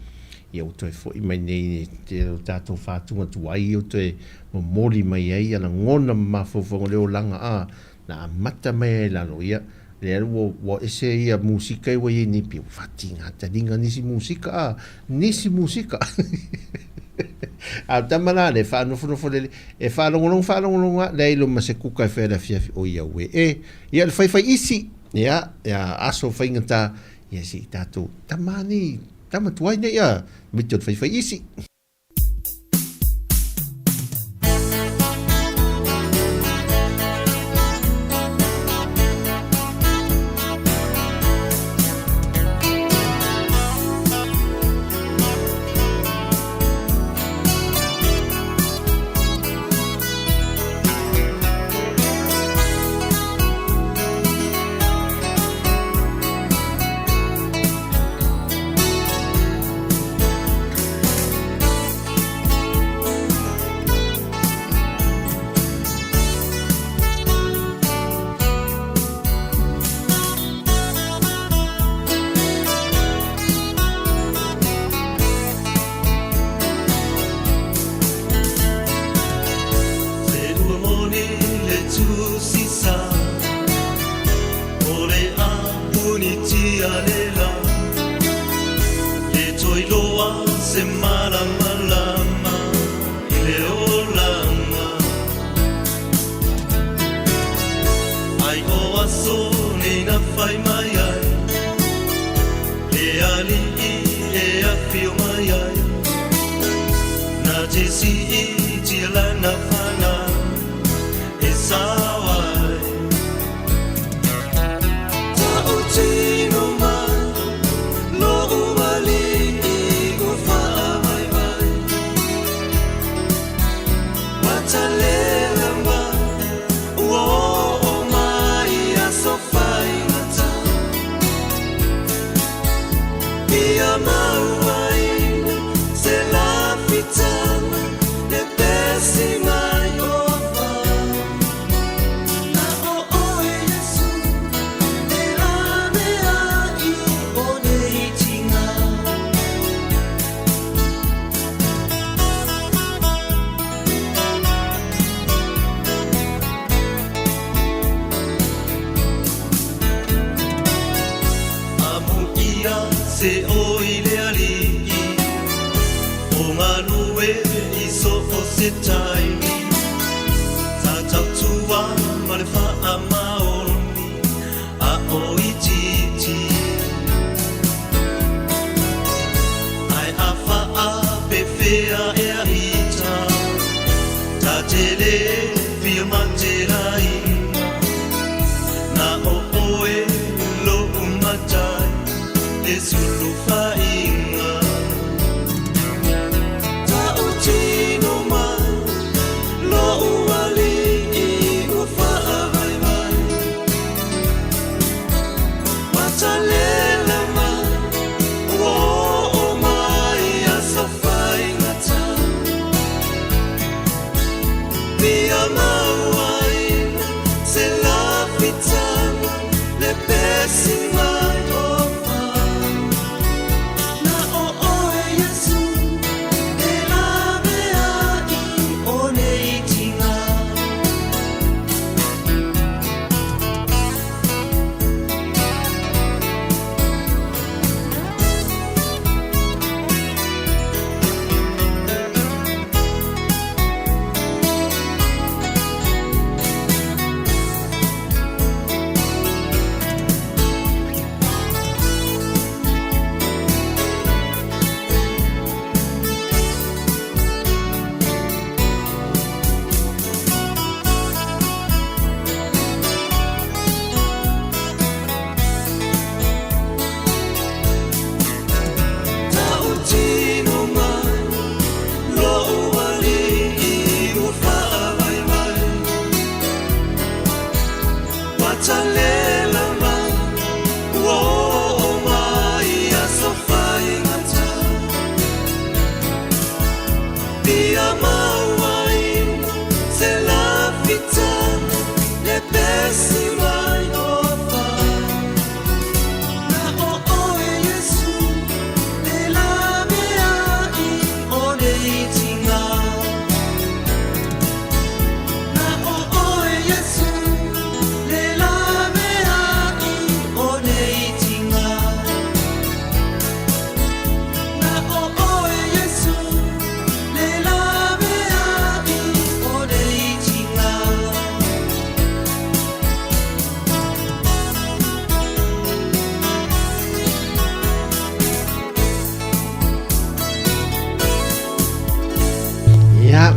ia o toi fo i mai nei te tato fatunga tuai o toi mo mori mai ai ana ngona ma fonga le langa a na mata mai la no ia le wo ese ia musika i wai ni pi fatinga ta dinga nisi musika a tamana le fa no fo le e fa lo le lo ma se kuka e fa la fia o ia we ia le fai isi ia aso fai ngata ia si tato tamani tamatuai ne ia mitot fai isi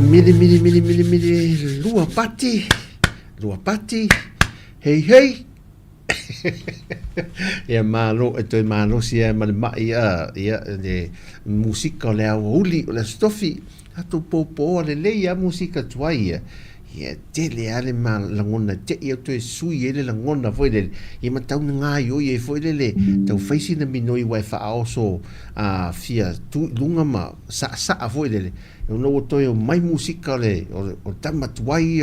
mili, lua pati, hei. Ia malo e toi malo sia ma le mai ia le musika o le uli o le stofi atu popo le ia musika tuai ia tele ale ma langona te ia toi sui ele langona foi le ia matau nga yo ia foi le tau faisi na minoi wai fa also fia tu lunga ma sa foi le no toi o mai musika o tama tuai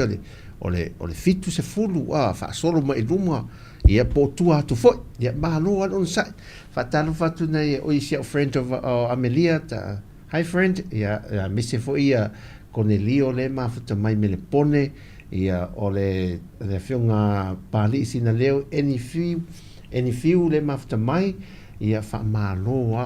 o le fitu se fulu fa solo mai lunga ia potua tu foi ia malo on sai fatalo fatu na o isia friend of Amelia ta hi friend ia mise foi ia Cornelio le ma fata mai mele pone ia ole le fionga pali sina leo any few le ma fata mai ia fa malo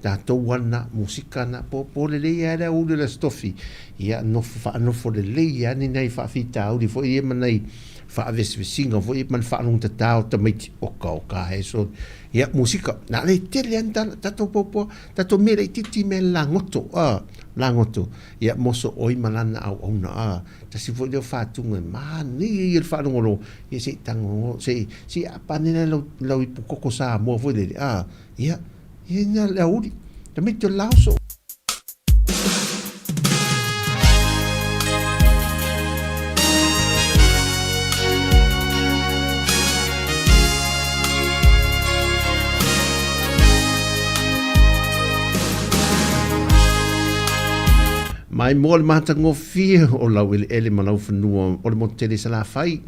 ta to wana musika na po le ia le u le stofi ia no fo le ia ni nei fa fita u di foi ia manai fa aves singa foi man fa nung tao ta mai o ka he so ia musika na le tele anda tato popo tato mere titi me langoto ia moso oi malana au ona ta si foi fa tunga mani il fa ngolo ia se tango se si apa ne lo i poko sa mo foi de ia na la udi ta mi to lauso mai mo le matango fia o lau ele malau whanua o le motele sa la fai.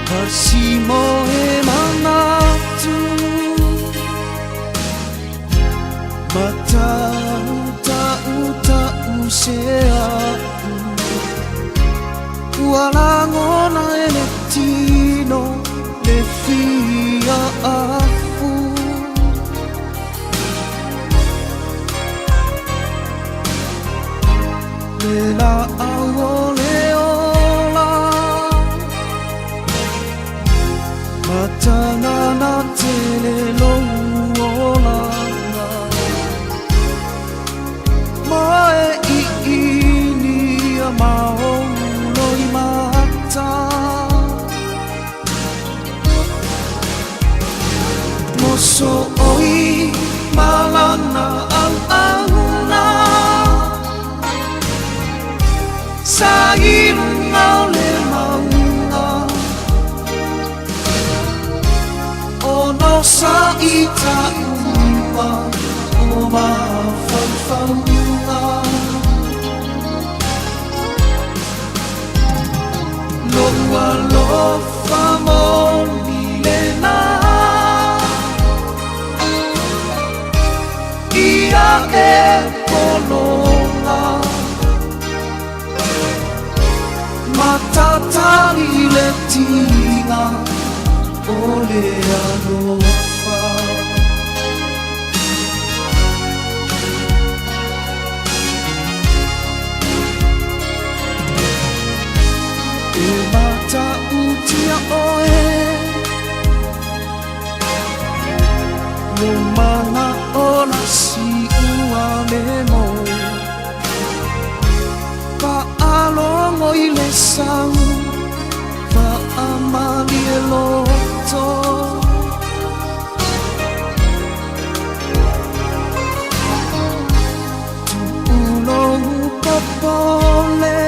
Kasi mo e manatu Matau sea Ualangona e le tino le fia afu la aoleola matana na tele lola mae ini maono I mata moso oi malana al-anguna sa ilunga le maunga ono sa ita uma o mawhawhawunga loa lofa moni le na ia e kolonga matatali le tinga o le alofa e mata utia oe no mana o la si ua me moe Pa'alongo I le sang Pa'amali e loto Tu'ulong popole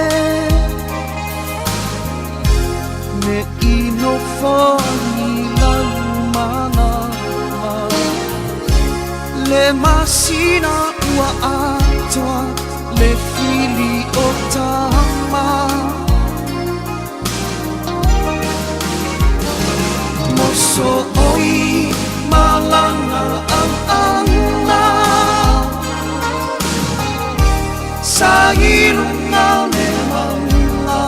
Me ino foni lalumana Le masina ua atoa Le fili o tama Moso oi malanga ang-anga Sa ilunga le maunga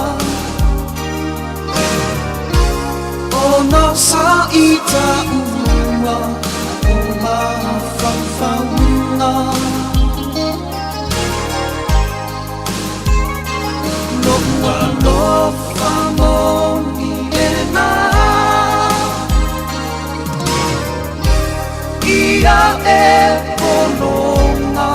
Ono sa ita ua O mawhawhawunga Loa lofa moni e na Ia e kolonga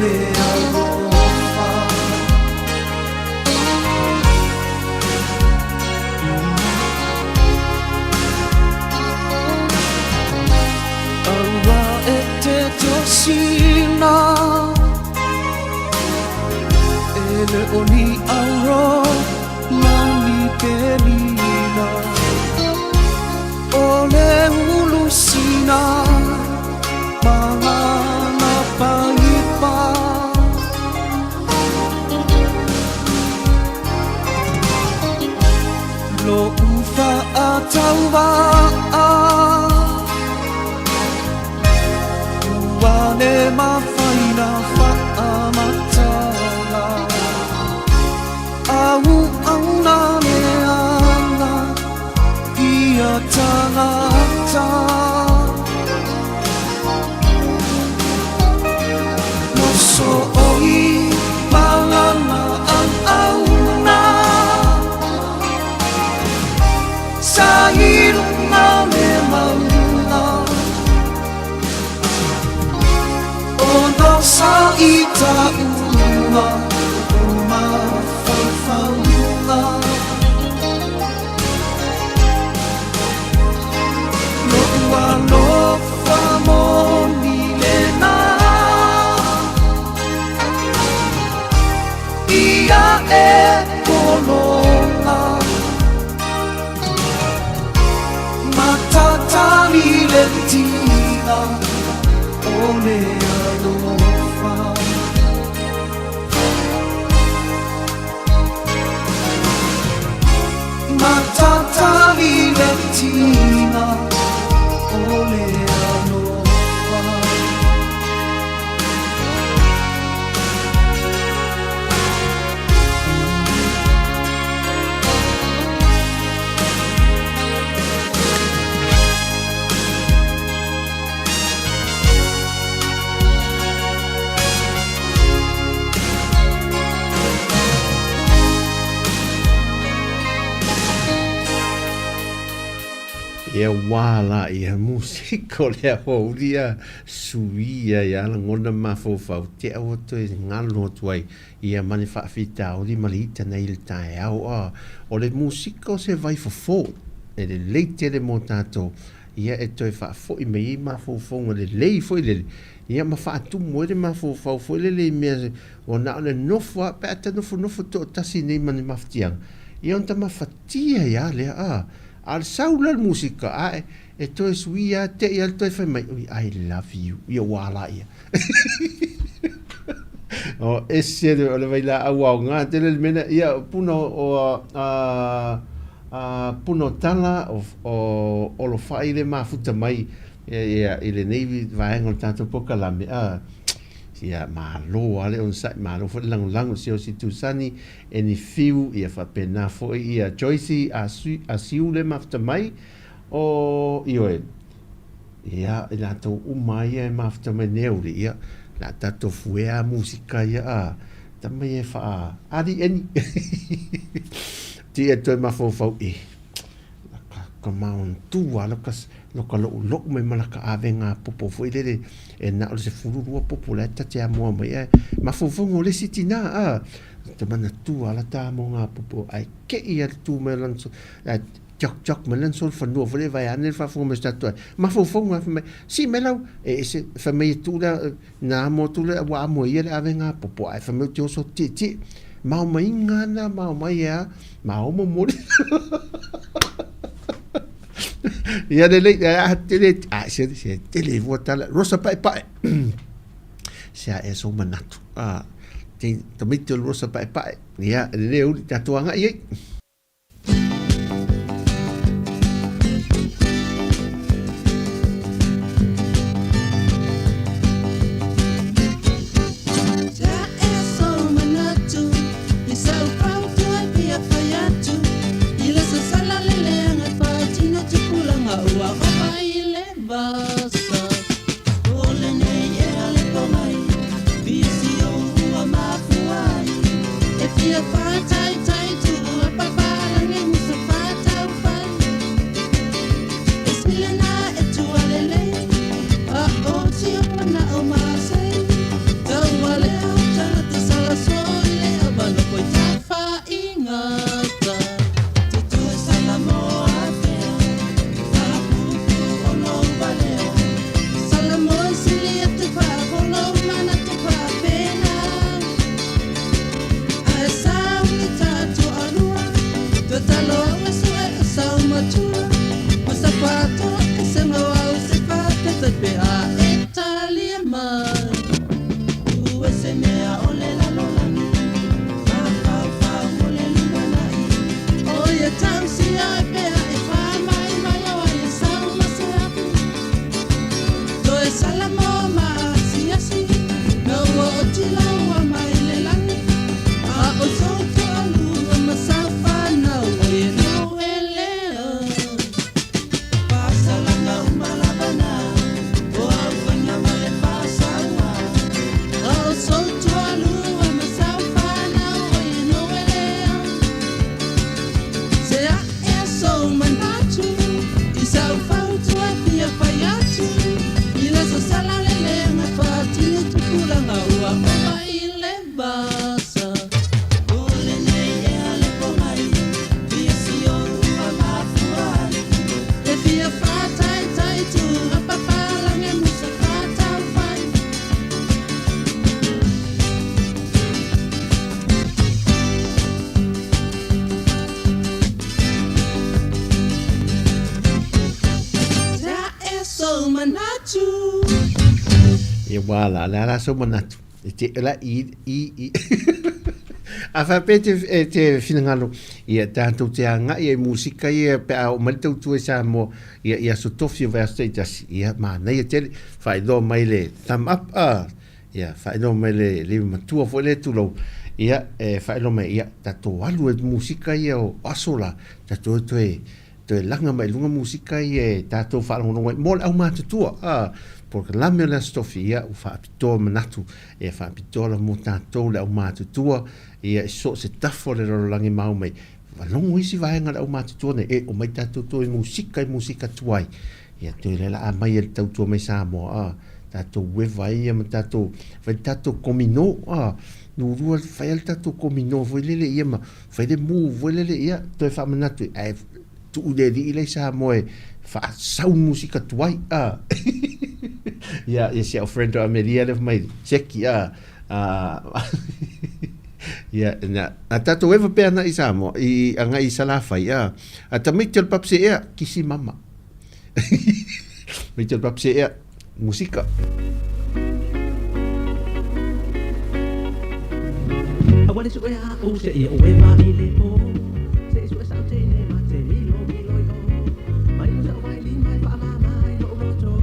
le alofa Aura e te tosina Ele oni aura Lani penina Ole ulusina Mangana paipa Lo ufa atawa Uane mafaina faamatala Au auna leana Ia tanata So oi malana ang auna Sa ilong na may mauna Ono sa itauna Umafalfaluna Loa mo nilena Ia e kolonga Matatali lentina Ole alofa Matatali lentina Ole alofa Ia wala ia musiko lea houria suia ia la ngona mafofau te au to e ngalo tuai ia mani whaafita o li malita nei le tae au o le musiko se vai fofo e le leite le mo tato ia e toi whaafo i mei mafofonga le lei foi le ia ma whaatu mo le mafofau foi le le mea o na le nofua pe ata nofo to tasi nei mani maftiang ia on ta mafatia ia lea al saula musika ai e toi suia te ia toi fai mai I love you ia wala ia o ese de le vai la au nga te le mena ia puno o puno tala o lo fai le mafuta mai ia ile nei vai ngol tanto poca la me ia malo ale on sai malo fo lang si o si tu sani e ni fiu ia fa pena fo ia Joyce asiu le mafta mai o ioe ia la to umai e mafta mai neuri ia la tato fuea musika ia tamai e fa adi eni ti e to mafo fo e kama on tu ala kas no kalo lok me malaka avenga popo foi le e na o se furu populeta te amo mai ma fofongo le sitina te mana tu ala ta mo nga popo ai ke ia tu melan so chok melan so fa no vole vai ane fa fo me stato ma fofongo fa me si melau e se fa me tu la na mo tu le wa mo ia avenga popo ai fa me tu so ti ma mai ngana ma mai ya ma mo mo ia le tele se tele vota rosa pai se e so manatu te tomito rosa pai ia le u tatuanga ia Don't Ia wala la so manatu. Te la i a fa pe te finangalo ia tanto te anga ia musika ia pe au malto tu sa mo ia so tofi va status ia ma nei te fa do mai le thumb up ia fa do mai le matua fo le tulo ia fa do mai ia tato alu musika ia o asola tato to langa mai lunga musika ia tato fa no mo au ma tua porque la me la stofia o fa pito manatu e fa pito la mutato le au matutua e so se tafo le rolangi mau mai va longo isi va nga au matutua ne e o mai tatu to musika tuai e to le la mai el tatu mai sa mo tatu we vai e tatu vai tatu comino no rua fai el tatu comino voi le ia ma fai de mu voi le ia to fa manatu e tu le di le sa mo e fa sau musika tuai ya si a friend of Amelia of my check ya na atato eva pe na isamo I anga isala fa ya atamitel papse ya kisi mama mitel papse ya musika awale su ya o se ya o eva ile po se su sa te ne ma te milo yo mai no sa mai li mai pa mama lo roto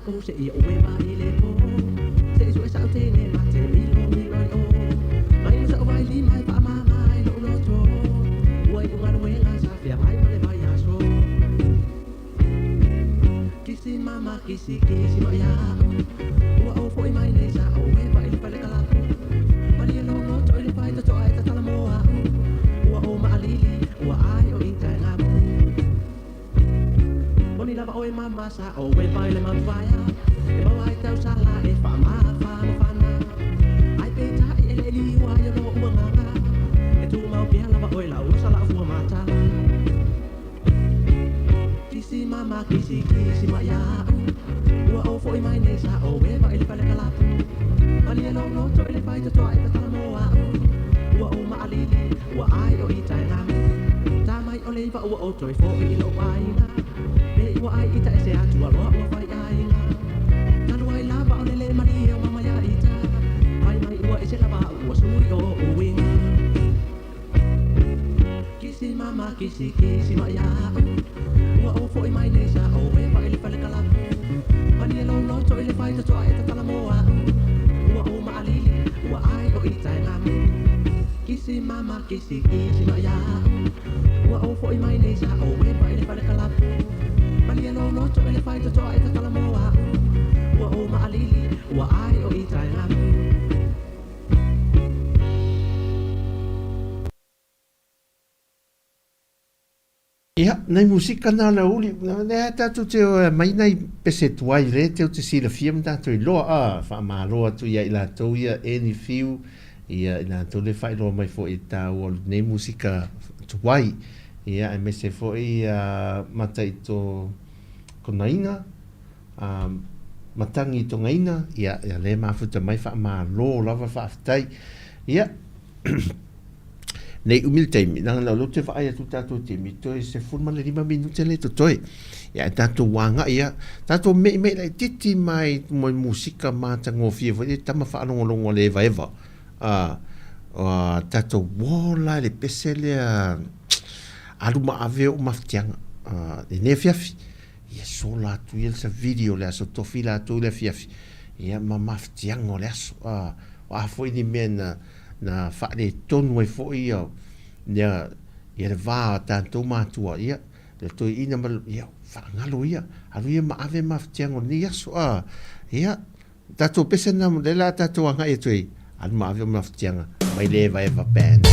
o se ia o e mai le po se su sa te ne ma te milo yo mai no sa vai li mai pa mama lo roto wai o ngalo e nga sa fia mai male vai aso kisi mama kisi ma ya o foi mai ne sa o e vai le pale kala mali lo roto le pai to ai ta tala moa o ma alili o ai o ita nga Boni lava o e mama sa o e vai le manfaya e ba ai tau sala e fa ma ai pe ta e le li wa yo lo uanga e tu mau pia lava o e la o sala fu mata kisi mama kisi ma ya o foi mai ne sa o e vai le pale kala mali lo no to e le pai to ai ta tala moa o ma alili o ai o ita nga ta mai o le va o to e fo i lo ai na wa ai ita ese atu alo wa fai ai na nanu ai lava o le mali o mama ya ita mai wa ese lava o sui o wing kisi mama kisi ma ya wa o foi mai ne sa o e fa ele fale kala mali lo no to ele fai to ai ta kala moa wa o ma alili wa ai o ita na kisi mama kisi ma ya wa o foi mai ne sa o e fa ele fale kala Mali lo no to ele fai to ai ta kala moa wa o ma alili wa ai o ita na ia nei musika na la uli na tatu te mai nei pese tuai le te sila film tatu I loa fa ma loa tu ia ila to ia any few ia ina to le fai lo mai fo I ta o nei musika tuai ia e mese fo I matai to konaina matangi to ngaina ia le mafuta mai fa ma lo lava fa aftai ia nei umil taimi na lo te fa ai tu tato te mi to se forma le 5 minuti le to toi ya tato wanga ia tato me le titi mai mo musika ma tango fie vo tama fa longo le va eva tato wola le pesele alu ma ave o maftianga ne fiafi ia sola tu il sa video le so to fila tu le fiafi ia ma maftianga le so wa foi di mena na fa le tonu e fo ia ia le va tanto matua ia le to ina mal ia fa ngalo ia alu ia ma ave maftianga ni so ia tato pesa na le la tato nga ia toi al ma ave maftianga mai le va eva band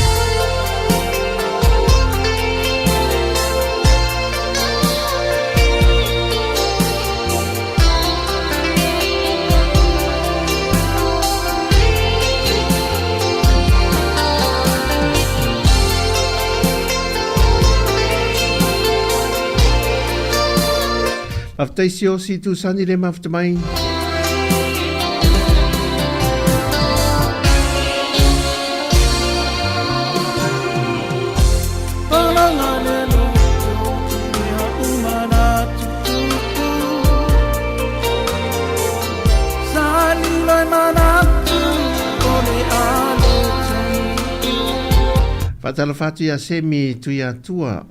After you see to Sunday them after mine. Fatala fatu ya semi tu ya tua.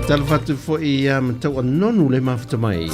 Talfatu fo I tau anonu le mafta mai.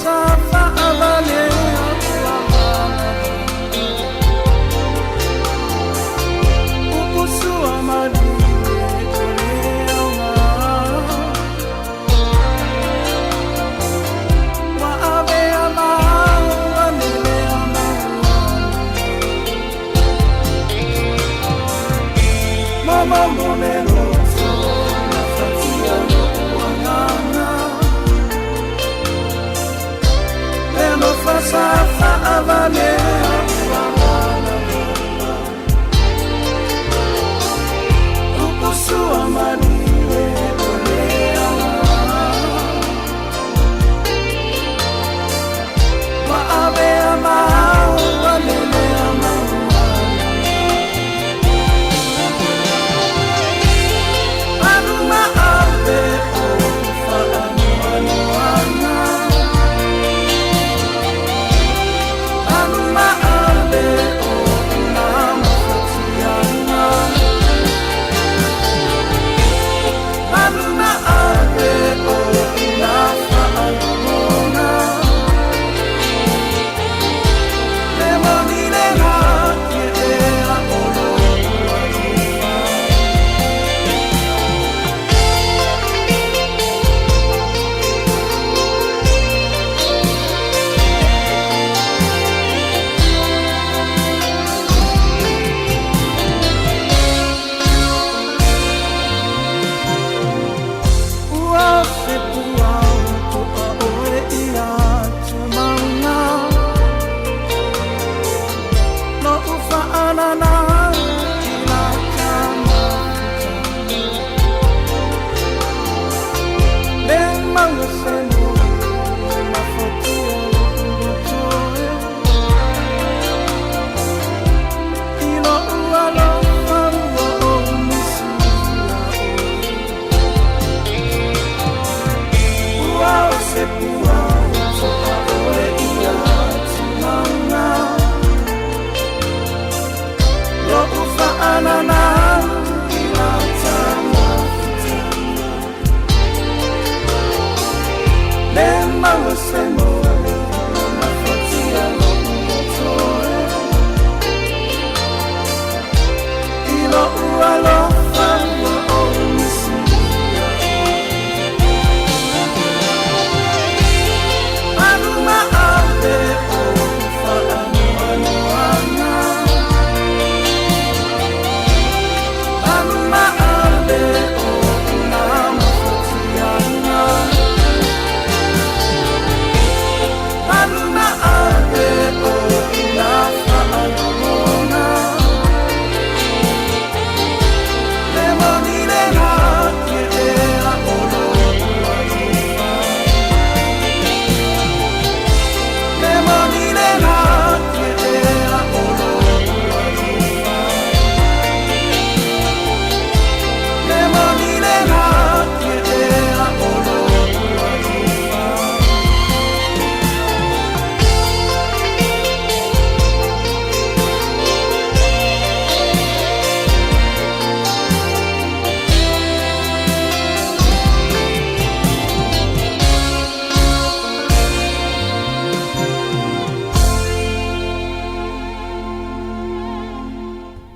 I'm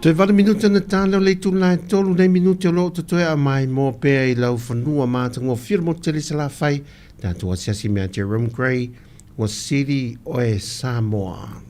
Te vale minuta na tāna le tu lai tolu nei minuti o lo te toe a mai mō pēr I lau whanua mātango firmo te lisa la whai tātua siasi mea Jerome Gray wa City o Samoa.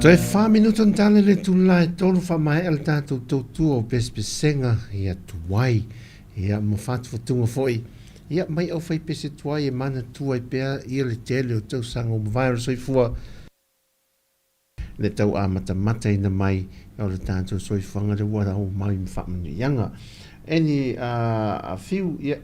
Toi 5 minuto ntale le tulai tolu fa mai al tatu tu o pespesenga ia tuai ia mo fatu futunga foi ia mai au fai pese tuai e mana tuai pea ia le tele o tau sanga o virus soi fua le tau a mata ina mai o le tatu soi fanga le wara o mai mfamani yanga any a few ia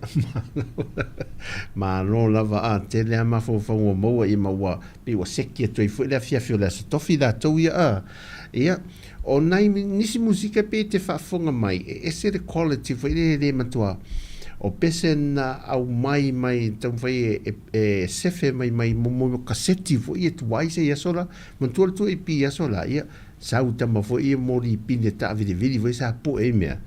ma lo lava a tele a mafo fa o mo i ma wa bi wa seki to i fu le fia fio le tofi da to ia o nai nisi musika pe te fa fonga mai e se the quality fo le matua o pese na au mai tau fai e sefe mai mo kaseti fo i tu wai se ia sola mon tu i pi ia sola ia sauta ma fo i mo ri pinde ta vidi vo sa po e mea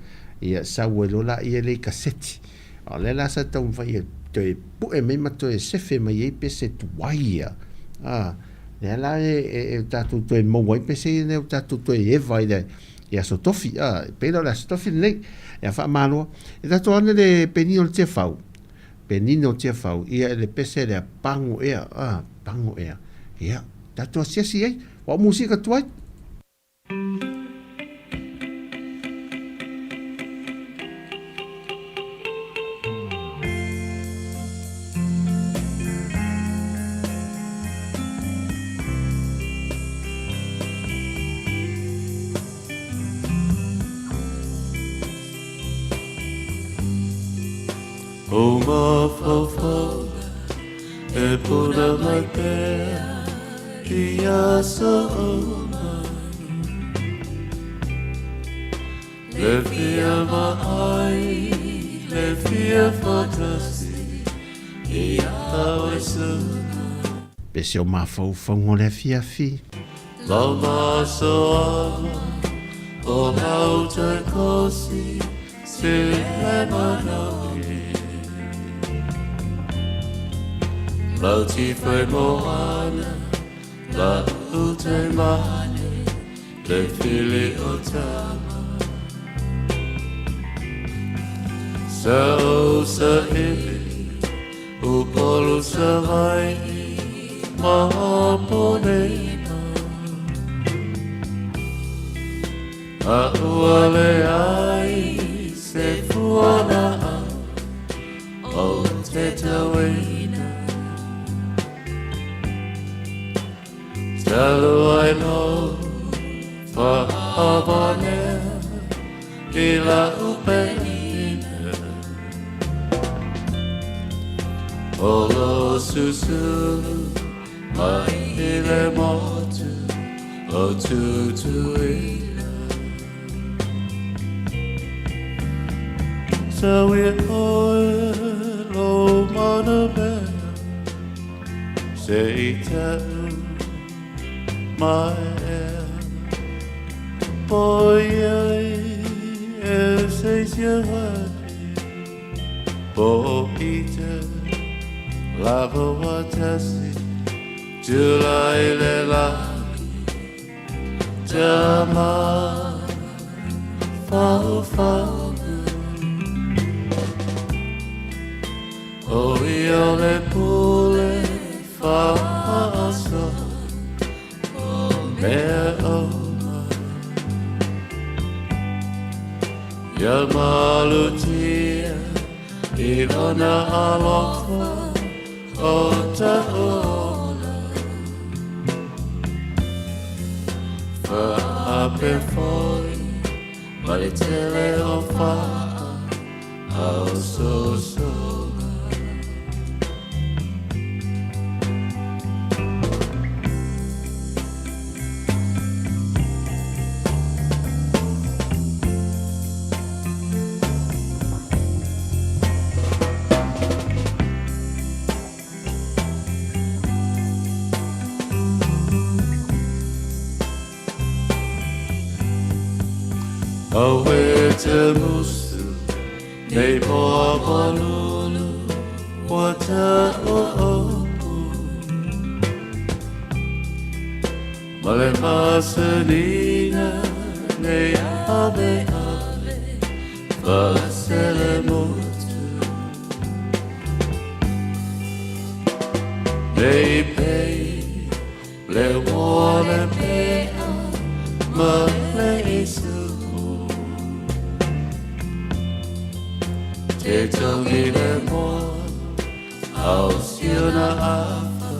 ia sauelo la ia le kaseti o le la sa tau fai te pu e mai mato e sefe mai e pese tu waia le la e tatu to e mo wai pese ne tatu to e vai le ia so tofi pero la tofi le ia fa malo e tatu ane le penino te fau ia le pese le pango ia tatu asiasi ai wa musika tuai Oma fofo e pura mai pea ia so oma le fia mai le fia fantasi ia tawe su Pe se o mafaufongo le fiafi. Lama so ama o hauta kosi se le manawi Lauti fai moana la ute mane le fili o tama Sa o sa ipi upolu sa vai mahaponema A uale ai se fuana o te tawina Talo ai no fa abane ila upena Olo susulu mai ile motu o tutuina So we oil o maname say tau my boy says your bo ite lava watasi July le la jama fa O io le pule fa so Mea oma Ya malutia Ivana alofa O ta ona Fa ape foi Maritele o fa Au so Awe te musu, nei poa palulu, wata o opu. Male masanina, nei ave, vasele motu. Nei pei, le wale pea, ma le isu. Te tongi le moa, au siona afa,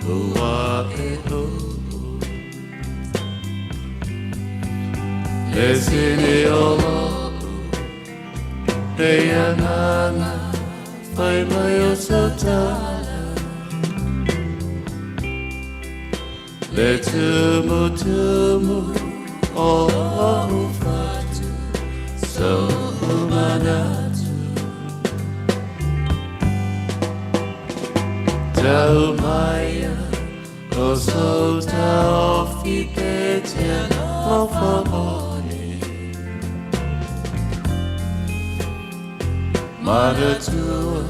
ua e oku. Le sini o loku, le anana, fai mai o sautana. Le tumu, o fatu, so umanatu. Tau maia, o so tau fipetia o favore. Mada tua,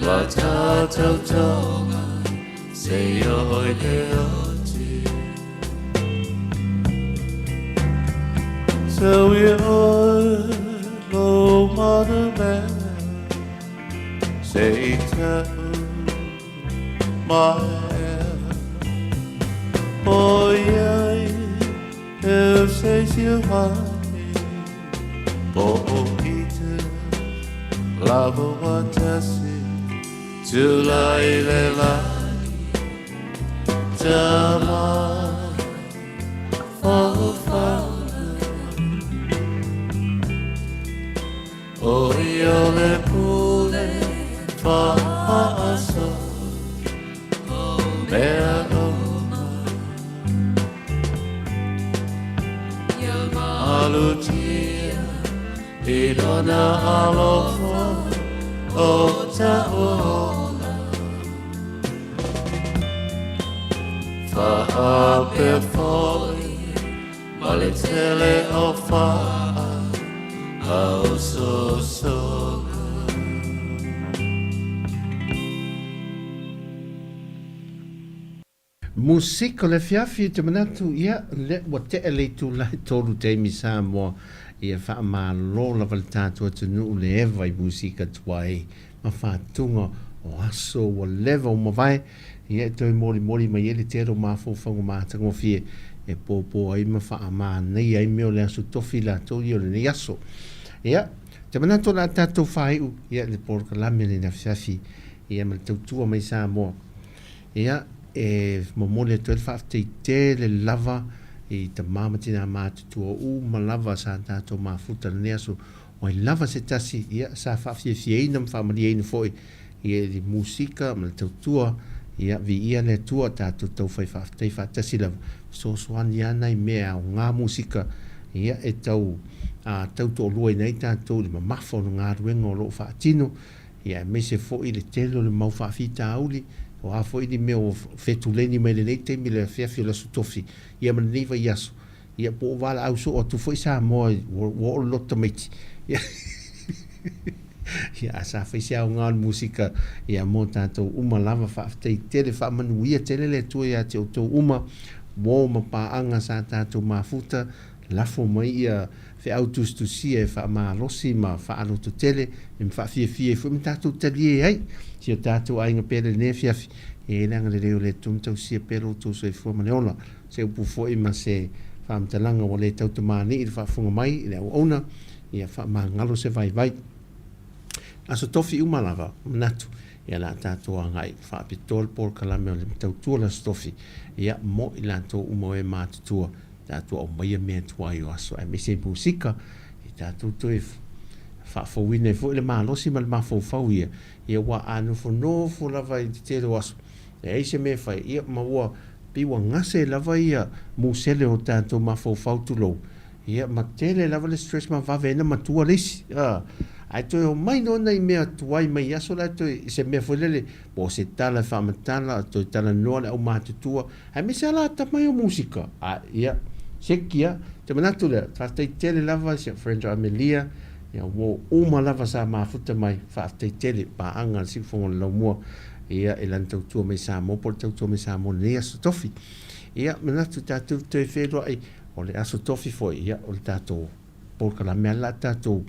la tau tonga, se oi te oti. So we all lo mada man, say tau. My boy, eu sei se vai Boite, lava watasi July le la Jama fa O io le pule fa'aso mea ola alutia I lona alofa o ta ola fa'ape foi ma le tele o fa'a au so Musika le fiafi te manatu ia le wa te ele tu lai tolu te mi Samoa ia wha ma lola wale tātua te nuu le ewa I musika tuai ma whātunga o aso wa lewa o mawai ia e toi mori mori ma ele te ero ma fōwhango ma tango fie e pōpō ai ma wha ma nei ai meo le aso tofi la tō i o le nei aso ia te manatu la tātou whaiu ia le porka lame le na fiafi ia ma le tautua mai Samoa ia e momole to fa te le lava I te mamatina mātutua ma lava sa tātou mafuta nea so o I lava se tasi ia sa whawhiawhiaina mwhamariaina foi ia di musika ma le tautua ia vi ia le tua tātou tau whai whatasi lava so soani ana I mea o ngā musika ia e tau tau to lua nei tātou le mamafa o ngā ruenga o loo whaatino ia me se foi le telo le mau whawhita auli o a foi di meo fetuleni mai le nei te mi le fiafi la sutofi ia man nei vai aso ia po wala au so o tu foi sa mo o lota meti ia sa foi sa ngā musika ia mo tātou uma lava whaaftai tele wha manuia tele le tua ia te o tau uma mo ma paanga sa tātou mafuta lafo mai ia fe autus tu sia fa ma losi ma fa alo to tele im fa fie fu mi tātou tali ai si o tātou ai nga pere ne fia e langa le reo le tum tau sia pero to so fu ma leola se upu fo I ma se fa mtalanga o le tau te mani I fa funga mai le ona ia fa ma ngalo se vai aso tofi umalava natu ia la tātou angai fa pitol por kalame o le tau tua la stofi ia mo I la tau umo e mātutua tātou au maia mea tuai o aso e me se musika I tātou toi whaafawine fo le mālosi ma le mawhauwhau ia wa anu whanofo lava I te tero aso e eise me whai ia maua piwa ngase lava ia musele o tātou mawhauwhau tulou ia ma tele lava le stress ma wawena matua lesi ai toi o mai no nei mea tuai mai aso la toi se mea folele po se tala whamatala toi tala noa le au mātutua ai me se ala tamai o musika ia sekia te manatu le whaatai tele lava si a friend o Amelia ia wo uma lava sa mafuta mai whaatai tele pa anga si fonga lau mua ia e lan tautua mai sa mo por tautua mai sa mo ne aso tofi ia manatu tātou toi whelua ai o le aso tofi foi ia o le tātou por kala mea la tātou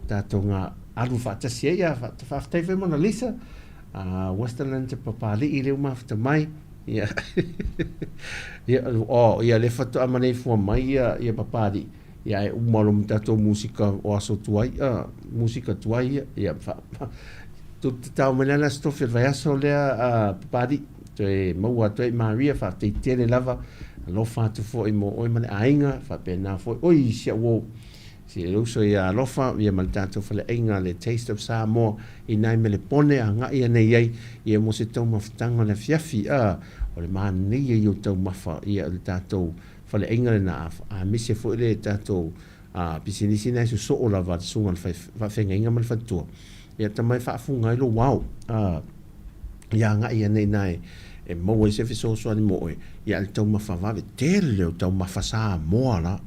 tātou ngā alu whaatasi ia whaatai whai Mona Lisa Westernland te papali I leo mafuta mai ia ia le fatu amanei fua mai ia papari ia e umalo mtato musika o aso tuai musika tuai ia tu tau menala stofi vai aso lea papari te maua te Maria fa te tele lava lo fatu fo I mo oi mane ainga fa pena fo oi sia wo si luso ia lofa ia maltato fale ainga le taste of Samoa I nai mele pone a nga ia nei ai ia mo se tau maftanga le fiafi o le mani ia tau mafa ia le tatou fale ainga le na a misi fo le tatou pisinisi nai su so la va sunga fa fenga inga mal fatua ia tamai fa funga I lo wow ia nga ia nei nai e mo se fi so ani mo ia le tau mafa va tele o tau mafa Samoa la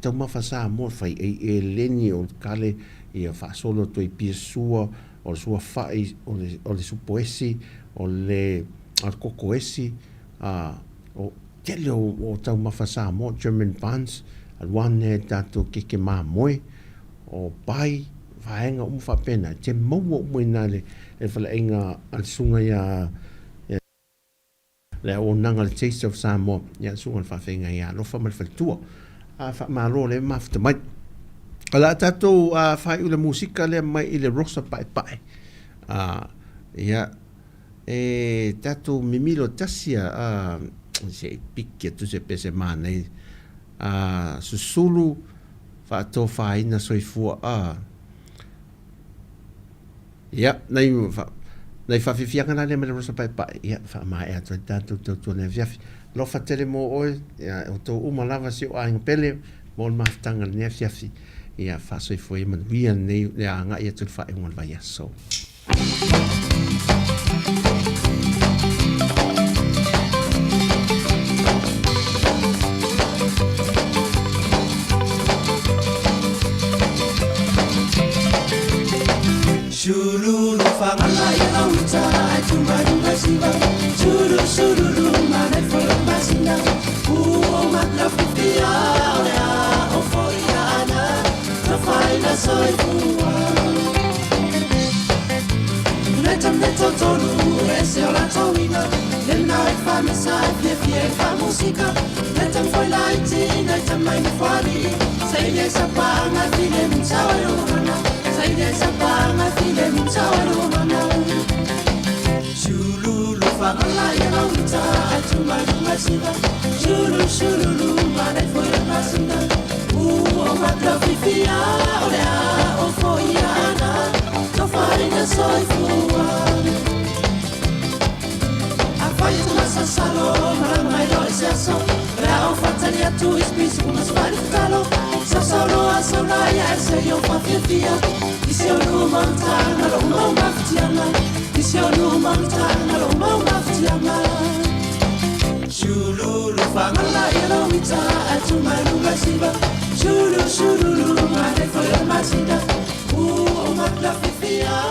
tau mawhasa mo fai e leni o kale ia wha solo toi pia sua o sua whai o le supoesi o le kokoesi o tele o tau mawhasa mo German Vans al wane tato keke maa moe o pai whaenga whapena te maua umoi le whala inga al sunga ia le o nanga le Taste of Samoa ia sunga whawhenga ia no whamal whaltua fa malo le mafta mai ala tatou fa ule musika le mai ile rosa pai ia e tatou mimilo tasia se pikia tu se pese mana susulu fa to fa ina soifua ia nei whawhiwhianga nā le mele rosa pai pai, ia, wha ea toi tātou tau nei whiawhi. Lo whatele mō oi, ia, o tō umalawa si o ainga pele, mō le maftanga nei whiawhi, ia, whasoi fwoi manuia nei, ia, ngā ia tū whae ngon vai aso. Shululu whangala i rauta ai tumarunga siwa Shululu manai whai masina Ua matla whiwhia olea o whoriana Na whaina soi fua Netam neto tonu e se o la tauina Lena e whamisa e whiawhia e whamusika Netam whai laiti, netam mai ni whari Seine sa panga while mutawa e rohana Seine sa panga while mutawa e rohana Shululu whamala i rauta ai tumarunga siwa Shululu manai whai masina Ua matla whiwhia olea o whoiana No whaina soi fua Whai tu masa salo, maramai roi se aso Rao whatani atu ispisi kumas whari whutalo Sa solo a saunai a se yo whawhiawhia I se o nu mautanga lo mau mawhitianga I se o nu mautanga lo mau mawhitianga Shululu whangala i rauita a tu mai runga siwa Shululu manai whai o masina O matla whiwhia